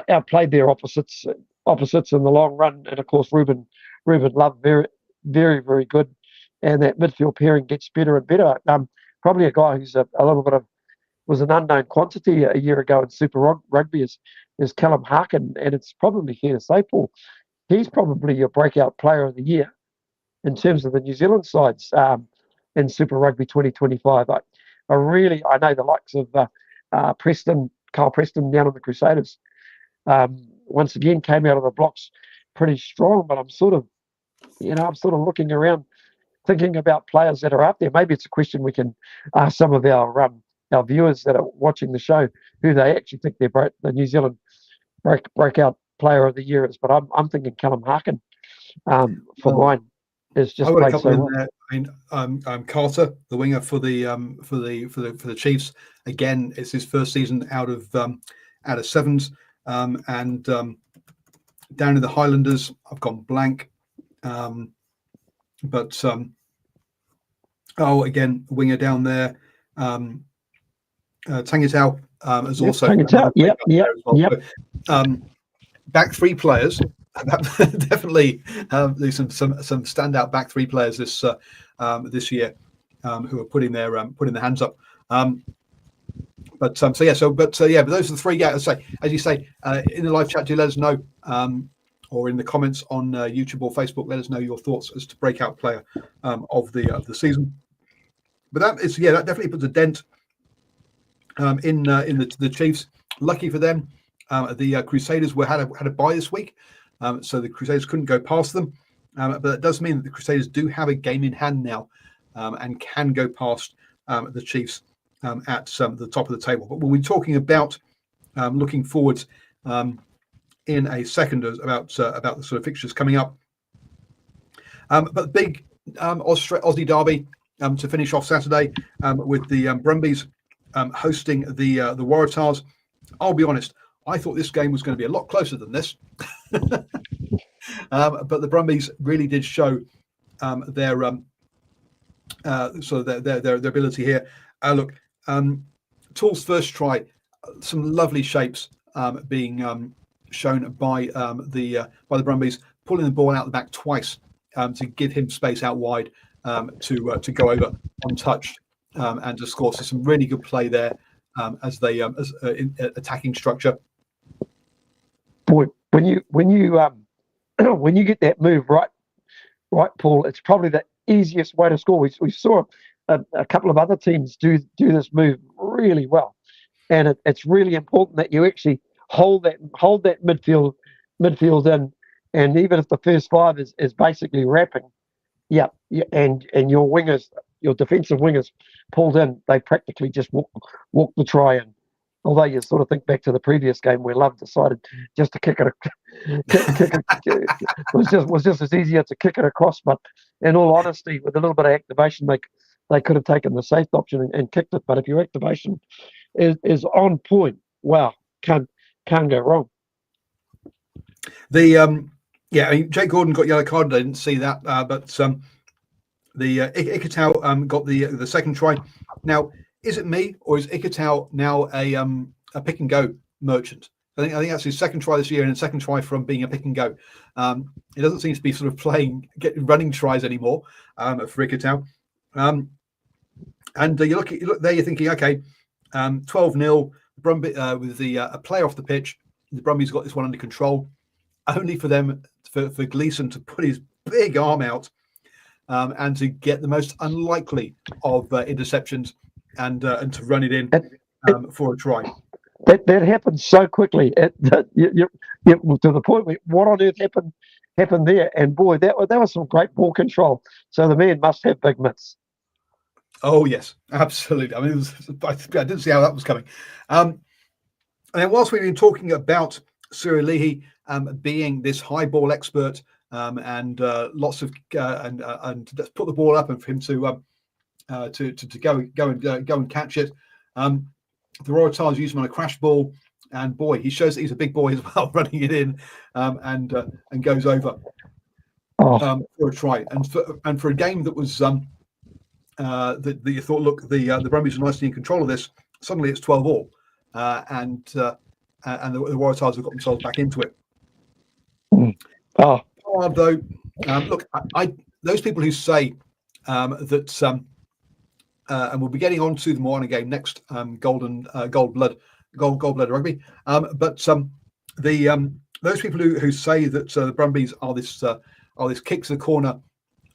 outplayed their opposites in the long run. And of course, Ruben Love, very, very, very good. And that midfield pairing gets better and better. Probably a guy who's a little bit of was an unknown quantity a year ago in Super Rugby is Callum Harkin, and it's probably fair to say, Paul, he's probably your breakout player of the year in terms of the New Zealand sides in Super Rugby 2025. I know the likes of Kyle Preston down on the Crusaders once again came out of the blocks pretty strong, but I'm sort of looking around thinking about players that are out there. Maybe it's a question we can ask some of our viewers that are watching the show who they actually think the New Zealand breakout player of the year is. But I'm thinking Callum Harkin for mine is just played so well.
There. I mean, Carter, the winger for the Chiefs, again, it's his first season out of sevens, and down in the Highlanders, I've gone blank. Again, winger down there. Tangitau is also
Tangitau. Yep.
So, back three players. Definitely, there's some standout back three players this year who are putting their hands up. But those are the three guys. As you say, in the live chat, do let us know, or in the comments on YouTube or Facebook, let us know your thoughts as to breakout player of the season. But that definitely puts a dent in the Chiefs. Lucky for them, the Crusaders had a bye this week, so the Crusaders couldn't go past them. But that does mean that the Crusaders do have a game in hand now, and can go past the Chiefs at the top of the table. But we'll be talking about looking forwards in a second about the sort of fixtures coming up. But the big Aussie derby to finish off Saturday with the Brumbies hosting the Waratahs. I'll be honest, I thought this game was going to be a lot closer than this. But the Brumbies really did show their ability here. Look, Tool's first try, some lovely shapes being shown by the Brumbies, pulling the ball out the back twice to give him space out wide to go over untouched and to score. So some really good play there as in attacking structure.
Boy, when you get that move right, Paul, it's probably the easiest way to score. We saw a couple of other teams do this move really well, and it's really important that you actually hold that midfield in, and even if the first five is basically wrapping, and your wingers, your defensive wingers pulled in, they practically just walk the try in. Although you sort of think back to the previous game where Love decided just to kick it, was just as easier to kick it across. But in all honesty, with a little bit of activation, they could have taken the safe option and kicked it. But if your activation is on point, wow, can't go wrong.
Jake Gordon got yellow carded. I didn't see that, but the Ikitau got the second try. Now, is it me, or is Ikitau now a pick and go merchant? I think that's his second try this year, and a second try from being a pick and go. He doesn't seem to be sort of getting running tries anymore for Ikitau. And you look there, you're thinking, okay, 12-0, Brumby with a player off the pitch. the Brumbies got this one under control, only for them, for Gleeson to put his big arm out and to get the most unlikely of interceptions and to run it in for a try.
That happened so quickly. To the point where what on earth happened there? And boy, that was some great ball control. So the man must have big mitts.
Oh yes, absolutely. I mean, I didn't see how that was coming. And then whilst we've been talking about Cyril Leahy being this high ball expert and lots of and let's put the ball up and for him to go and catch it. The Waratahs use him on a crash ball, and boy, he shows that he's a big boy as well, running it in and goes over for a try. And for a game that was that you thought, look, the Brumbies are nicely in control of this. Suddenly it's 12-all, and the Waratahs have got themselves back into it. Pollard, though, look, I those people who say that. And we'll be getting on to the Moana game next, Gold Blood Rugby. But those people who say that the Brumbies are this kick to the corner,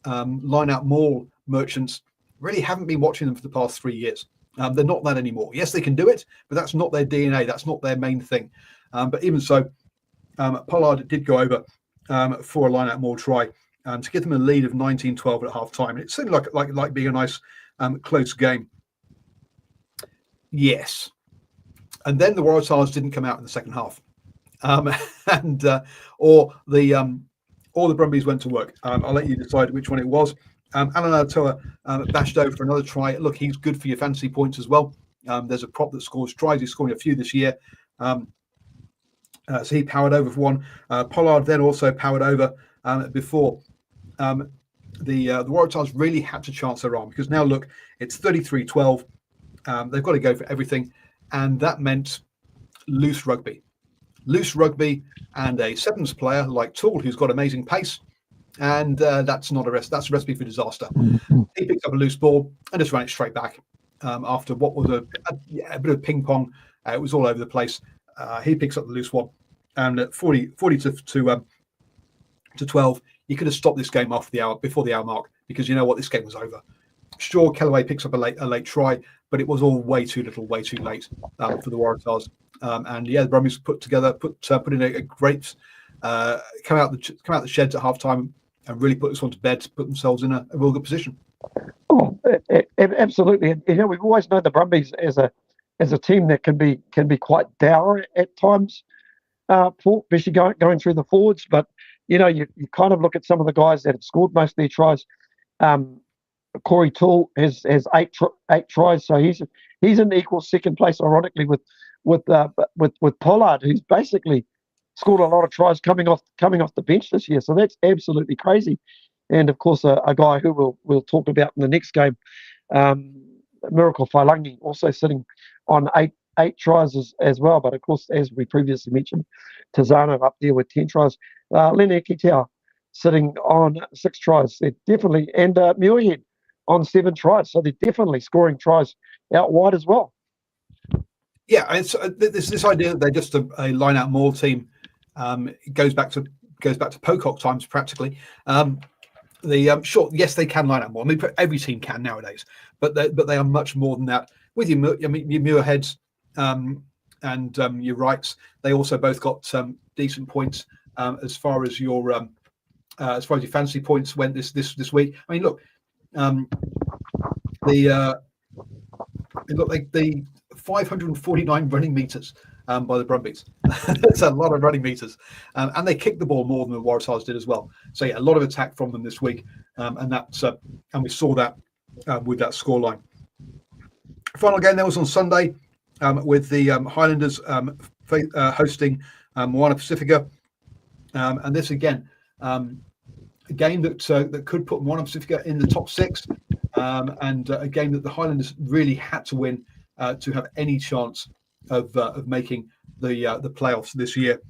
line out maul merchants, really haven't been watching them for the past 3 years. They're not that anymore. Yes, they can do it, but that's not their DNA. That's not their main thing. But even so, Pollard did go over for a line out maul try to give them a lead of 19-12 at half time. It seemed like being a nice close game. Yes. And then the Waratahs didn't come out in the second half. Or the Brumbies went to work. I'll let you decide which one it was. Alan Atoa bashed over for another try. Look, he's good for your fantasy points as well. There's a prop that scores tries. He's scoring a few this year. So he powered over for one. Pollard then also powered over before the Waratahs really had to chance their arm, because now look, it's 33-12. They've got to go for everything, and that meant loose rugby and a sevens player like Toole, who's got amazing pace, and that's a recipe for disaster. He picked up a loose ball and just ran it straight back after what was a bit of ping pong. It was all over the place. He picks up the loose one, and at 40 to 12. You could have stopped this game before the hour mark, because you know what, this game was over. Sure, Kellaway picks up a late try, but it was all way too little, way too late for the Waratahs. And yeah, the Brumbies put in a great come out the sheds at half time and really put this one to bed, to put themselves in a real good position.
Oh, absolutely. And, we've always known the Brumbies as a team that can be quite dour at times, especially going through the forwards, but. You kind of look at some of the guys that have scored most of their tries. Corey Toole has 8 tries, so he's in equal second place, ironically, with Pollard, who's basically scored a lot of tries coming off the bench this year. So that's absolutely crazy. And of course, a guy who we'll talk about in the next game, Miracle Whailangi, also sitting on eight tries as well. But of course, as we previously mentioned, Tazano up there with 10 tries. Lene Kitao sitting on 6 tries. They're definitely, and Muirhead on 7 tries. So they're definitely scoring tries out wide as well.
Yeah, it's this idea that they're just a line-out maul team. It goes back to Pocock times practically. Sure, yes, they can line out maul. I mean, every team can nowadays, but they are much more than that. With your Muirheads and your Wrights, they also both got decent points as far as your fantasy points went this week. I mean, look, the 549 running meters by the Brumbies. That's a lot of running meters, and they kicked the ball more than the Waratahs did as well. So yeah, a lot of attack from them this week, and we saw that with that scoreline. Final game there was on Sunday with the Highlanders hosting Moana Pacifica, and this again a game that could put Moana Pacifica in the top 6, and a game that the Highlanders really had to win to have any chance of making the playoffs this year.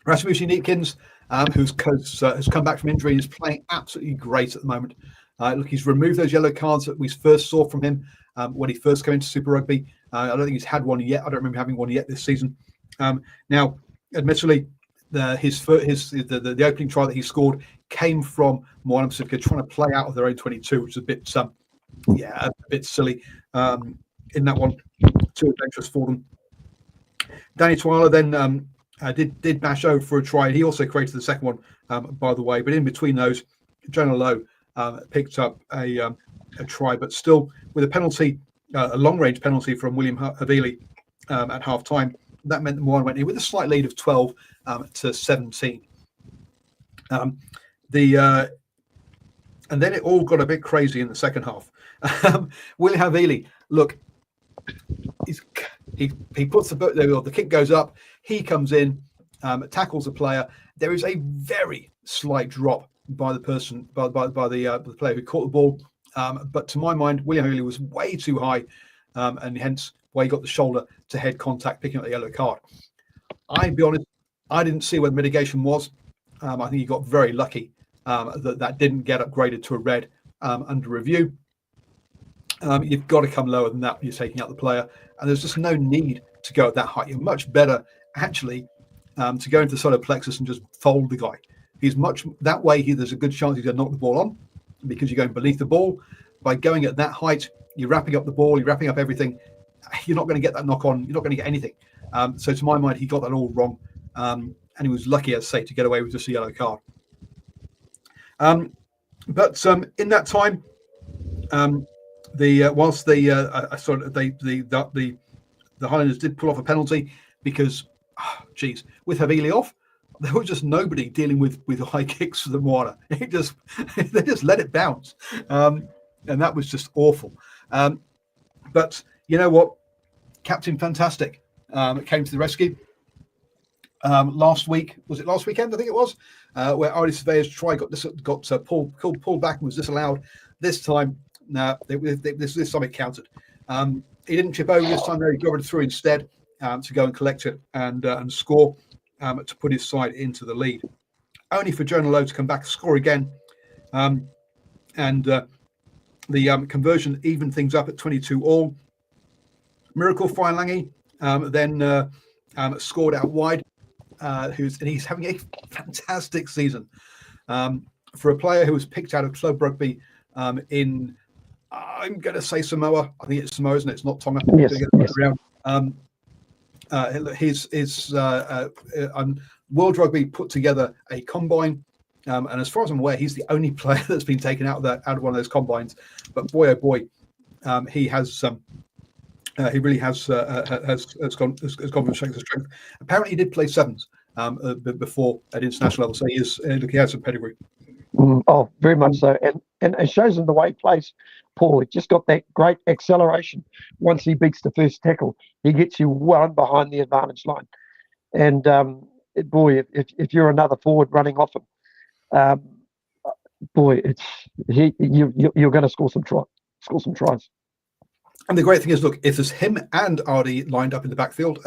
Rasmussen Neepkins, has come back from injury and is playing absolutely great at the moment. Look, he's removed those yellow cards that we first saw from him when he first came into Super Rugby. I don't think he's had one yet. I don't remember having one yet this season. Now, admittedly, the opening try that he scored came from Moana Pacifica trying to play out of their own 22, which is a bit silly in that one. Too adventurous for them. Danny Twala then did bash over for a try, and he also created the second one, by the way. But in between those, Jonah Lowe picked up a try, but still with a penalty, a long-range penalty from William Havili at half-time. That meant that Moana went in with a slight lead of 12 to 17. And then it all got a bit crazy in the second half. William Havili, look, he puts the kick goes up. He comes in, tackles a player. There is a very slight drop by the person, by the player who caught the ball. But to my mind, William Havili was way too high, and hence why he got the shoulder to head contact, picking up the yellow card. I'll be honest, I didn't see where the mitigation was. I think he got very lucky that didn't get upgraded to a red under review. You've got to come lower than that when you're taking out the player, and there's just no need to go at that height. You're much better, actually, to go into the solar plexus and just fold the guy. He's much that way. There's a good chance he's going to knock the ball on because you're going beneath the ball. By going at that height, you're wrapping up the ball, you're wrapping up everything. You're not going to get that knock on. You're not going to get anything. So to my mind, he got that all wrong, and he was lucky, as I say, to get away with just a yellow card. But in that time, whilst the Highlanders did pull off a penalty because, with Havili off, there was just nobody dealing with high kicks for the Moana. They just let it bounce, and that was just awful. But you know what, Captain Fantastic came to the rescue. Last weekend? I think it was, where Artie Surveyor's try got pulled back and was disallowed. This time, this time it counted. He didn't chip over this time. He got it through instead to go and collect it and score to put his side into the lead. Only for Jonah Lowe to come back, score again, and the conversion evened things up at 22 all. Miracle Failangi then scored out wide. He's having a fantastic season for a player who was picked out of club rugby in, I'm going to say Samoa. I think it's Samoa, isn't it? It's not Tonga.
Yes.
World Rugby put together a combine, and as far as I'm aware, he's the only player that's been taken out of one of those combines. But boy, oh boy, he has he really has gone from strength to strength. Apparently, he did play sevens before at international level, so he has some pedigree.
Oh, very much so, and it shows in the way he plays. Paul, he just got that great acceleration. Once he beats the first tackle, he gets you well behind the advantage line. And boy, if you're another forward running off him, boy, you're going to score some tries.
And the great thing is, look, if there's him and Ardy lined up in the backfield,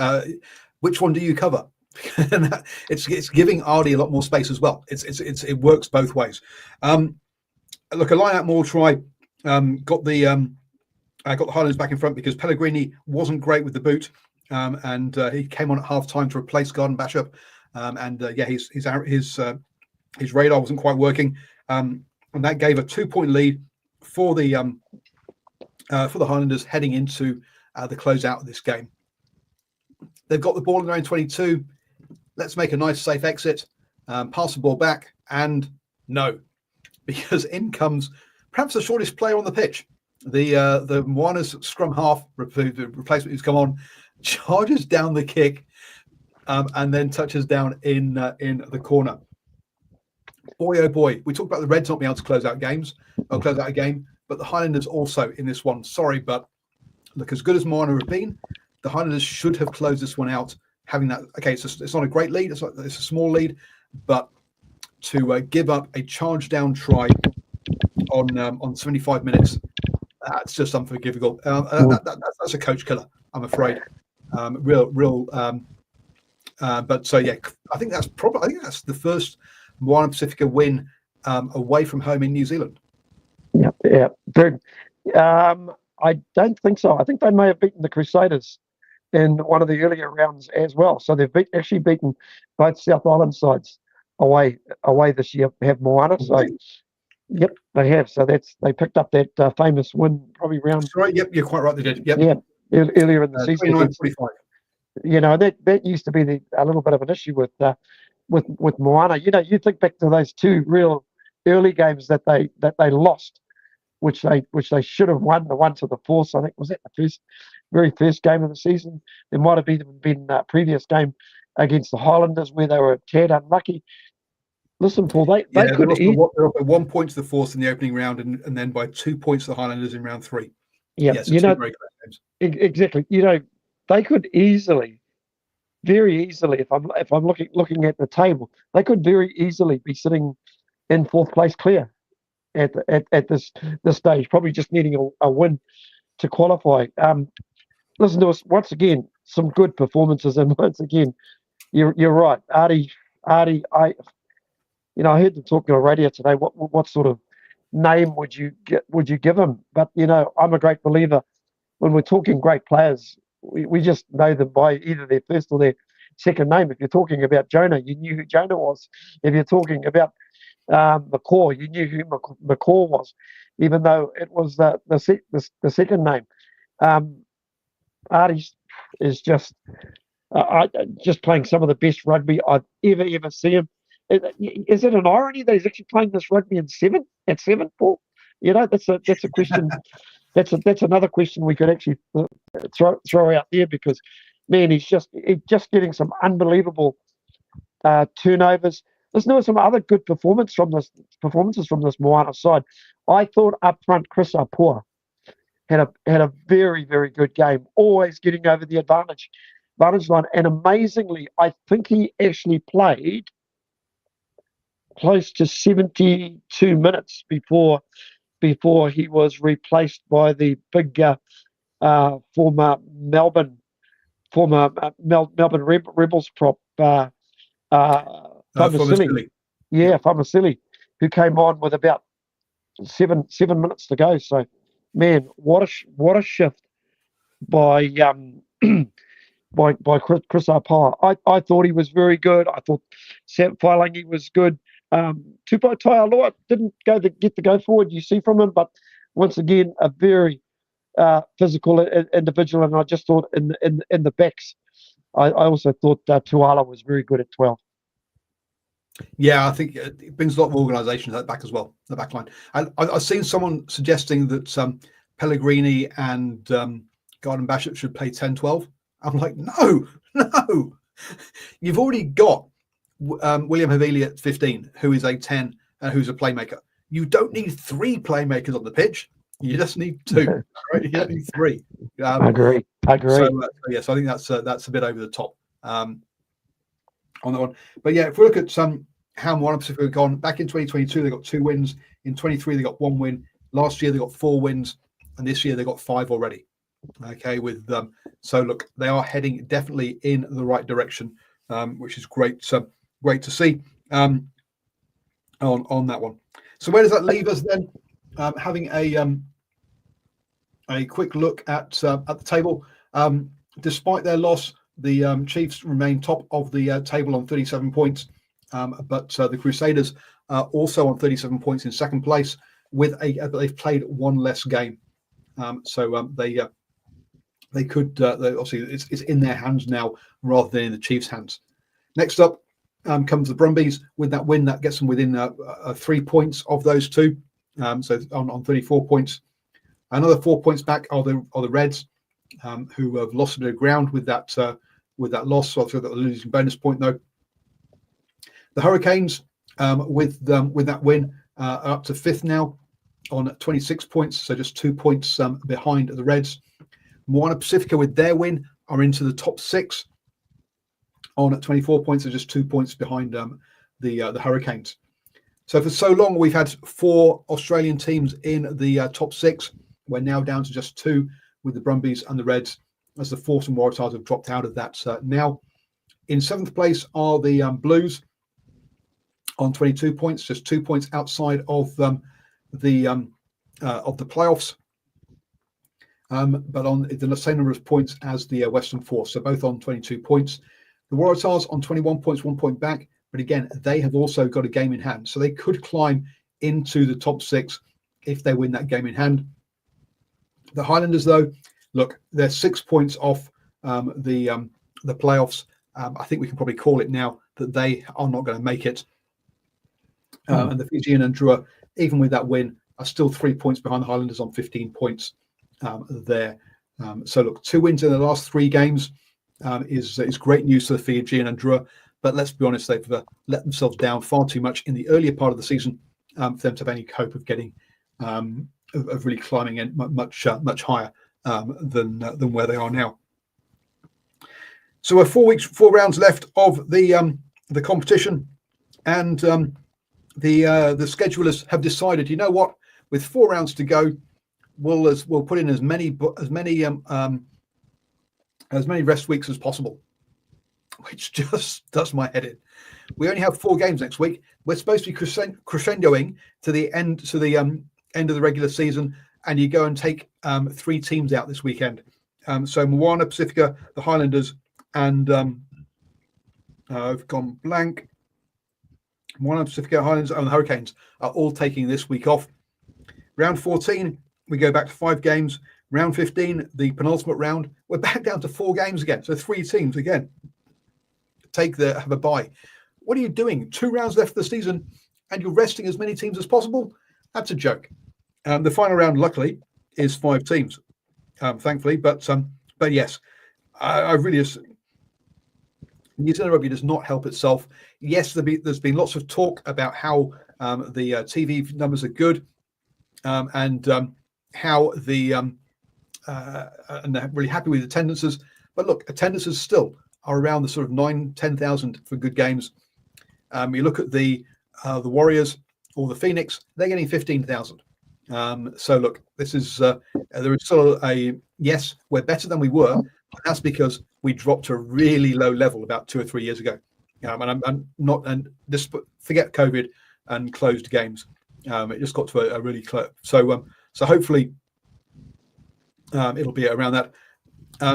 which one do you cover? It's giving Ardy a lot more space as well. It works both ways. Look, a line-out maul try got the Highlanders back in front because Pellegrini wasn't great with the boot, and he came on at half time to replace Garden Bashop, his radar wasn't quite working, and that gave a 2-point lead for the Highlanders heading into the closeout of this game. They've got the ball in their own 22. Let's make a nice safe exit, pass the ball back, and no, because in comes perhaps the shortest player on the pitch. The Moana's scrum half replacement who's come on, charges down the kick, and then touches down in the corner. Boy, oh boy, we talked about the Reds not being able to close out games or close out a game, but the Highlanders also in this one. Sorry, but look, as good as Moana have been, the Highlanders should have closed this one out. Having that, okay, it's not a great lead. It's a small lead, but to give up a charge down try on 75 minutes, that's just unforgivable. That's a coach killer, I'm afraid. But so yeah, I think that's the first Moana Pacifica win away from home in New Zealand.
Yeah. I don't think so. I think they may have beaten the Crusaders in one of the earlier rounds as well. So they've actually beaten both South Island sides away this year. Have Moana. So yep, they have. So they picked up that famous win probably round.
That's right. Yep, you're quite right. They did. Yep.
Yeah, earlier in the season.
29-45.
That used to be a little bit of an issue with Moana. You think back to those two real early games that they lost, which they should have won. The one to the fourth, I think, was that the very first game of the season. There might have been a previous game against the Highlanders where they were a tad unlucky. Listen, Paul, they could
they're up by 1 point to the Force in the opening round, and then by 2 points to the Highlanders in round 3.
Yeah,
so two very close games.
Exactly. They could very easily, if I'm looking at the table, they could very easily be sitting in fourth place clear at this stage, probably just needing a win to qualify. Listen to us once again, some good performances, and once again, you're right, Artie. I heard them talking on radio today. What sort of name would you give him? But I'm a great believer when we're talking great players. We just know them by either their first or their second name. If you're talking about Jonah, you knew who Jonah was. If you're talking about McCaw, you knew who McCaw was, even though it was the second name. Artie is just playing some of the best rugby I've ever seen him. Is it an irony that he's actually playing this rugby at seven, Paul? That's a question. That's another question we could actually throw out there, because man, he's just getting some unbelievable turnovers. Listen to some other good performances from this Moana side. I thought up front Chris Apua had a very, very good game, always getting over the advantage line, and amazingly, I think he actually played close to 72 minutes before he was replaced by the big former Melbourne Rebels prop Famasili. Yeah, Famasili, who came on with about seven minutes to go. So, man, what a shift by Chris Apua. I thought he was very good. I thought Sam Whailangi was good. Tupo Taialoa didn't get the go forward you see from him, but once again a very physical individual, and I just thought in the backs, I also thought Tuala was very good at 12.
Yeah, I think it brings a lot of organisation to that back as well, the back line. I've seen someone suggesting that Pellegrini and Garden Bishop should play 10-12. I'm like, no. You've already got William Havili at 15, who is a 10, who's a playmaker. You don't need 3 playmakers on the pitch. You just need 2. Right? You don't need 3.
I agree.
So I think that's a bit over the top on that one. But yeah, if we look at how Moana Pacific have gone, back in 2022 they got 2 wins. In 23 they got 1 win. Last year they got 4 wins, and this year they got 5 already. Okay, with so look, they are heading definitely in the right direction, which is great. Great to see on that one. So where does that leave us then? Having a quick look at the table. Despite their loss, the Chiefs remain top of the table on 37 points, but the Crusaders are also on 37 points in second place with they've played 1 less game. They could obviously it's in their hands now rather than in the Chiefs' hands. Next up comes the Brumbies with that win that gets them within 3 points of those 2. So on 34 points. Another 4 points back are the Reds, who have lost a bit of ground with that loss. So they've got a losing bonus point though. The Hurricanes with that win are up to 5th now on 26 points, so just 2 points behind the Reds. Moana Pacifica with their win are into the top 6 on 24 points, so just 2 points behind the Hurricanes. So for so long we've had 4 Australian teams in the top 6. We're now down to just 2 with the Brumbies and the Reds, as the Force and Waratahs have dropped out of that now. In 7th place are the Blues on 22 points, just 2 points outside of the playoffs. but on the same number of points as the Western Force. So both on 22 points. The Waratahs on 21 points, 1 point back. But again, they have also got a game in hand. So they could climb into the top 6 if they win that game in hand. The Highlanders, though, look, they're 6 points off the playoffs. I think we can probably call it now that they are not going to make it. And the Fijian and Drua, even with that win, are still 3 points behind the Highlanders on 15 points there. So look, 2 wins in the last 3 games is great news for the Fijian and Drua. But let's be honest, they've let themselves down far too much in the earlier part of the season for them to have any hope of getting of really climbing in much higher than where they are now. So we're 4 rounds left of the competition, and the schedulers have decided, you know what, with 4 rounds to go, we'll put in as many rest weeks as possible, which just does my head in. We only have 4 games next week. We're supposed to be crescendoing to the end end of the regular season, and you go and take 3 teams out this weekend. So Moana, Pacifica, the Highlanders, and I've gone blank. Moana, Pacifica, Highlanders, and the Hurricanes are all taking this week off. Round 14, we go back to 5 games. Round 15, the penultimate round, we're back down to 4 games again. So 3 teams again have a bye. What are you doing? 2 rounds left of the season, and you're resting as many teams as possible? That's a joke. The final round, luckily, is 5 teams, thankfully. But yes, I really New Zealand rugby does not help itself. Yes, there's been lots of talk about how the TV numbers are good, and how and they're really happy with attendances. But look, attendances still are around the sort of 9,000-10,000 for good games. You look at the Warriors or the Phoenix; they're getting 15,000. So look, this is there is still yes, we're better than we were. But that's because we dropped to a really low level about 2 or 3 years ago. And I'm not, and this, forget COVID and closed games. It just got to a really close. So hopefully it'll be around that.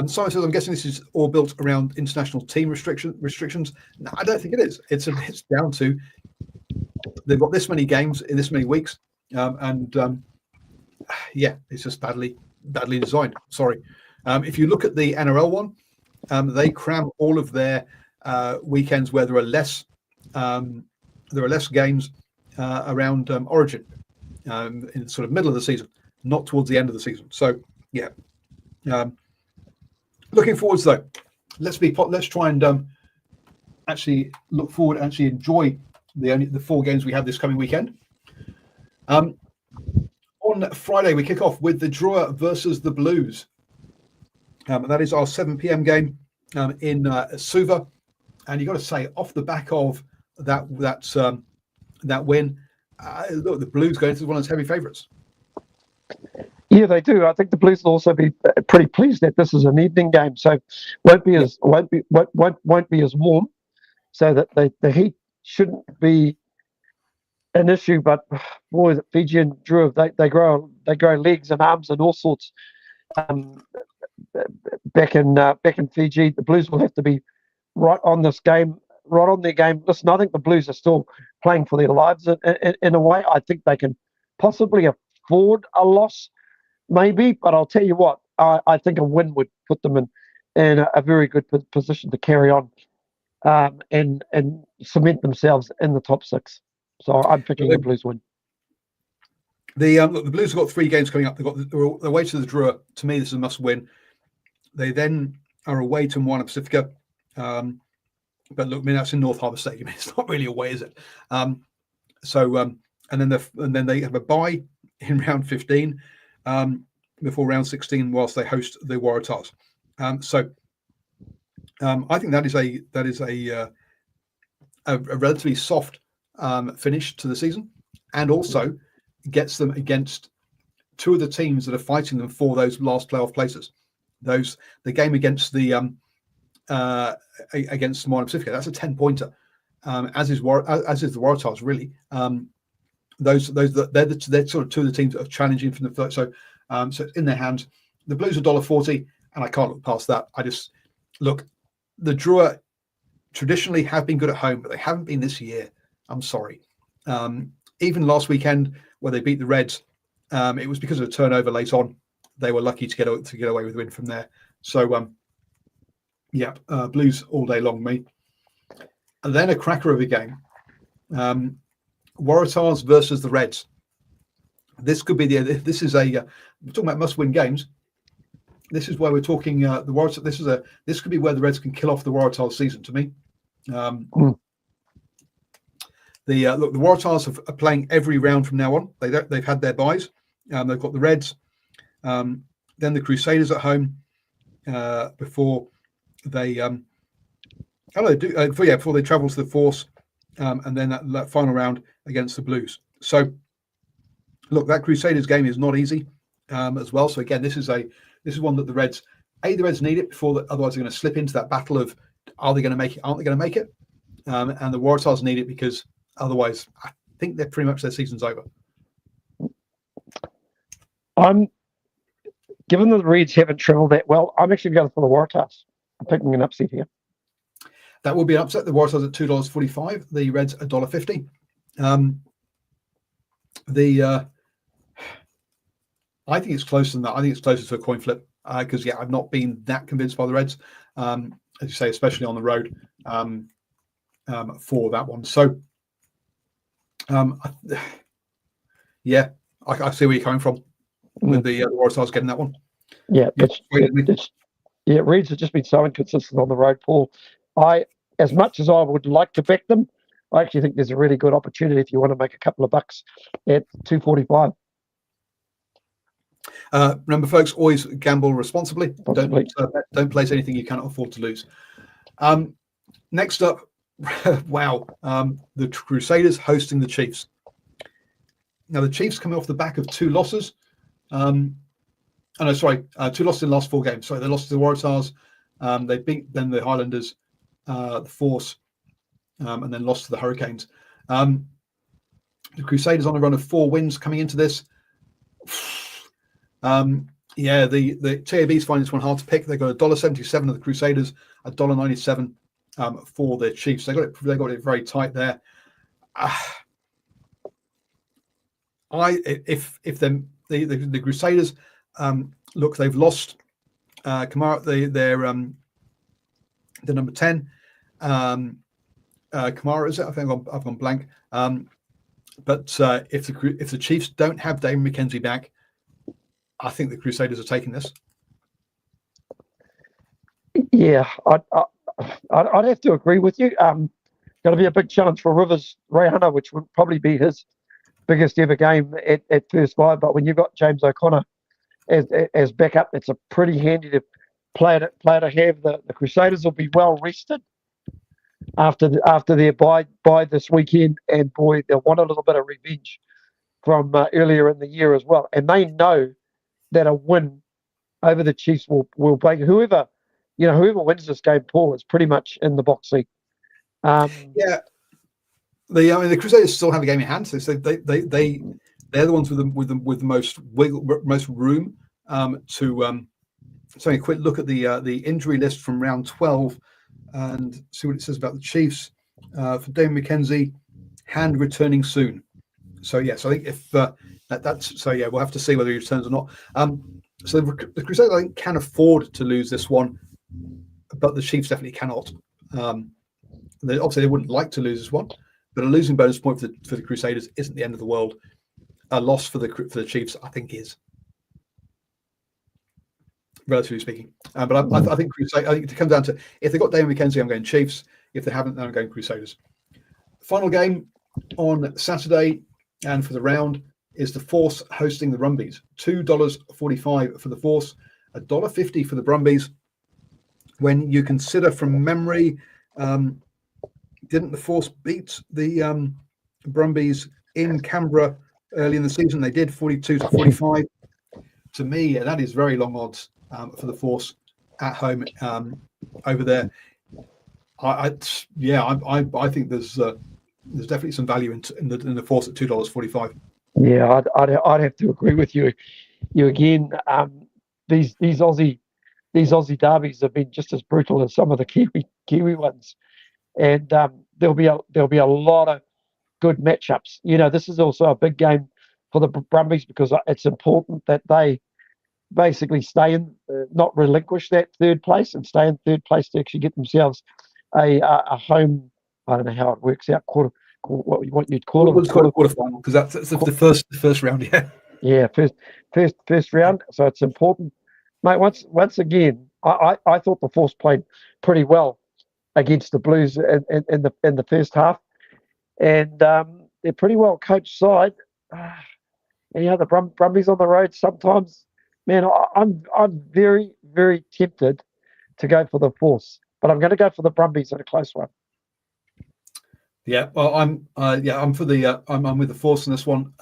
Simon says, I'm guessing this is all built around international team restrictions. No, I don't think it is. It's down to they've got this many games in this many weeks, and it's just badly designed. Sorry. If you look at the NRL one, they cram all of their weekends where there are less games around Origin in the sort of middle of the season, not towards the end of the season. So yeah. Looking forwards though, let's try and actually look forward and actually enjoy the 4 games we have this coming weekend. On Friday we kick off with the Drua versus the Blues. That is our 7 p.m. game in Suva, and you got to say, off the back of that win, look, the Blues going to one of those heavy favourites.
Yeah, they do. I think the Blues will also be pretty pleased that this is an evening game, so won't be as warm, so that the heat shouldn't be an issue. But boy, Fiji and Drew, they grow legs and arms and all sorts. Back in Fiji, the Blues will have to be right on this game, right on their game. Listen, I think the Blues are still playing for their lives in a way. I think they can possibly afford a loss, maybe, but I'll tell you what, I think a win would put them in a very good position to carry on and cement themselves in the top 6. So I'm picking the Blues win.
The Blues have got 3 games coming up. They're away to the Drua. To me, this is a must win. They then are away to Moana Pacifica. But look, I mean, that's in North Harbour Stadium. It's not really away, is it? And then they have a bye in round 15 before round 16, whilst they host the Waratahs. I think that is a relatively soft finish to the season, and also gets them against 2 of the teams that are fighting them for those last playoff places. The game against against Moana Pacifica, that's a 10-pointer, as is the Waratahs, really. They're sort of 2 of the teams that are challenging from the first. So it's in their hands. The Blues are $1.40, and I can't look past that. Look, the Drua traditionally have been good at home, but they haven't been this year. I'm sorry. Even last weekend where they beat the Reds, it was because of a turnover late on. They were lucky to get away with a win from there. So, Blues all day long, me. And then a cracker of a game. Waratahs versus the Reds. This could be we're talking about must-win games. This is where we're talking the Waratahs. This could be where the Reds can kill off the Waratahs season. To me, the Waratahs are playing every round from now on. They've had their byes. They've got the Reds, then the Crusaders at home before they before they travel to the Force, and then that final round against the Blues. So, look, that Crusaders game is not easy as well. So again, this is one that the Reds need it before that. Otherwise, they're going to slip into that battle of are they going to make it? Aren't they going to make it? And the Waratahs need it because otherwise, I think they're pretty much their season's over.
Given that the Reds haven't travelled that well, I'm actually going for the Waratahs. I'm picking an upset here.
That will be an upset. The Waratahs at $2.45. The Reds at $1.50. I think it's closer than that. I think it's closer to a coin flip because I've not been that convinced by the Reds, as you say, especially on the road for that one. So, I see where you're coming from with the Waratahs getting that one.
Yeah, Reds have just been so inconsistent on the road, Paul. As much as I would like to back them, I actually think there's a really good opportunity if you want to make a couple of bucks at $2.45.
Remember, folks, always gamble responsibly. Don't place anything you cannot afford to lose. Next up, the Crusaders hosting the Chiefs. Now, the Chiefs coming off the back of two losses. Two losses in the last 4 games. Sorry, they lost to the Waratahs. They beat then the Highlanders, the Force, and then lost to the Hurricanes. The Crusaders on a run of 4 wins coming into this. The TAB's finding this one hard to pick. They got $1.77 of the Crusaders, $1.97 for the Chiefs. They got it very tight there. The Crusaders look, they've lost Kamara. They're number 10. Kamara, is it? I think I've gone blank. But if the Chiefs don't have Dave McKenzie back, I think the Crusaders are taking this.
Yeah, I'd have to agree with you. Going to be a big challenge for Rivers Reihana, which would probably be his biggest ever game at first 5. But when you've got James O'Connor as backup, it's a pretty handy player to have. The Crusaders will be well rested after their bye this weekend, and boy, they'll want a little bit of revenge from earlier in the year as well. And they know that a win over the Chiefs will break whoever wins this game, Paul, is pretty much in the box seat.
The Crusaders still have a game in hand, so they're the ones with the most room to. So a quick look at the injury list from round 12 and see what it says about the Chiefs. For Dave McKenzie, hand returning soon. So I think if we'll have to see whether he returns or not. So the Crusaders, I think, can afford to lose this one, but the Chiefs definitely cannot. Obviously, they wouldn't like to lose this one, but a losing bonus point for the Crusaders isn't the end of the world. A loss for the Chiefs, I think, is, relatively speaking. But I think it comes down to, if they've got Dave McKenzie, I'm going Chiefs. If they haven't, then I'm going Crusaders. Final game on Saturday, and for the round, is the Force hosting the Brumbies. $2.45 for the Force, $1.50 for the Brumbies. When you consider from memory, didn't the Force beat the Brumbies in Canberra early in the season? They did, 42-45. To me, that is very long odds for the Force at home over there. I think there's definitely some value in the Force at $2.45.
Yeah, I'd have to agree with you again. these Aussie derbies have been just as brutal as some of the Kiwi ones, and there'll be a lot of good matchups. This is also a big game for the Brumbies because it's important that they basically stay in, not relinquish that third place, and stay in third place to actually get themselves a home. I don't know how it works out. What you'd call it?
It's called a quarterfinal because that's the first round. Yeah.
Yeah, first round. So it's important, mate. Once again, I thought the Force played pretty well against the Blues in the first half, and they're pretty well coached side. The Brumbies on the road sometimes, man. I'm very, very tempted to go for the Force, but I'm going to go for the Brumbies in a close one.
Yeah, well, I'm for the I'm with the Force in this one.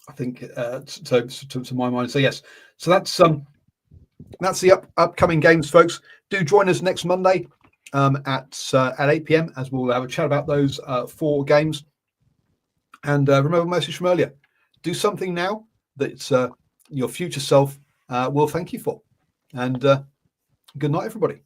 I think to my mind. So yes, so that's the upcoming games, folks. Do join us next Monday at 8 p.m. as we'll have a chat about those 4 games. And remember my message from earlier: do something now that your future self will thank you for. And good night, everybody.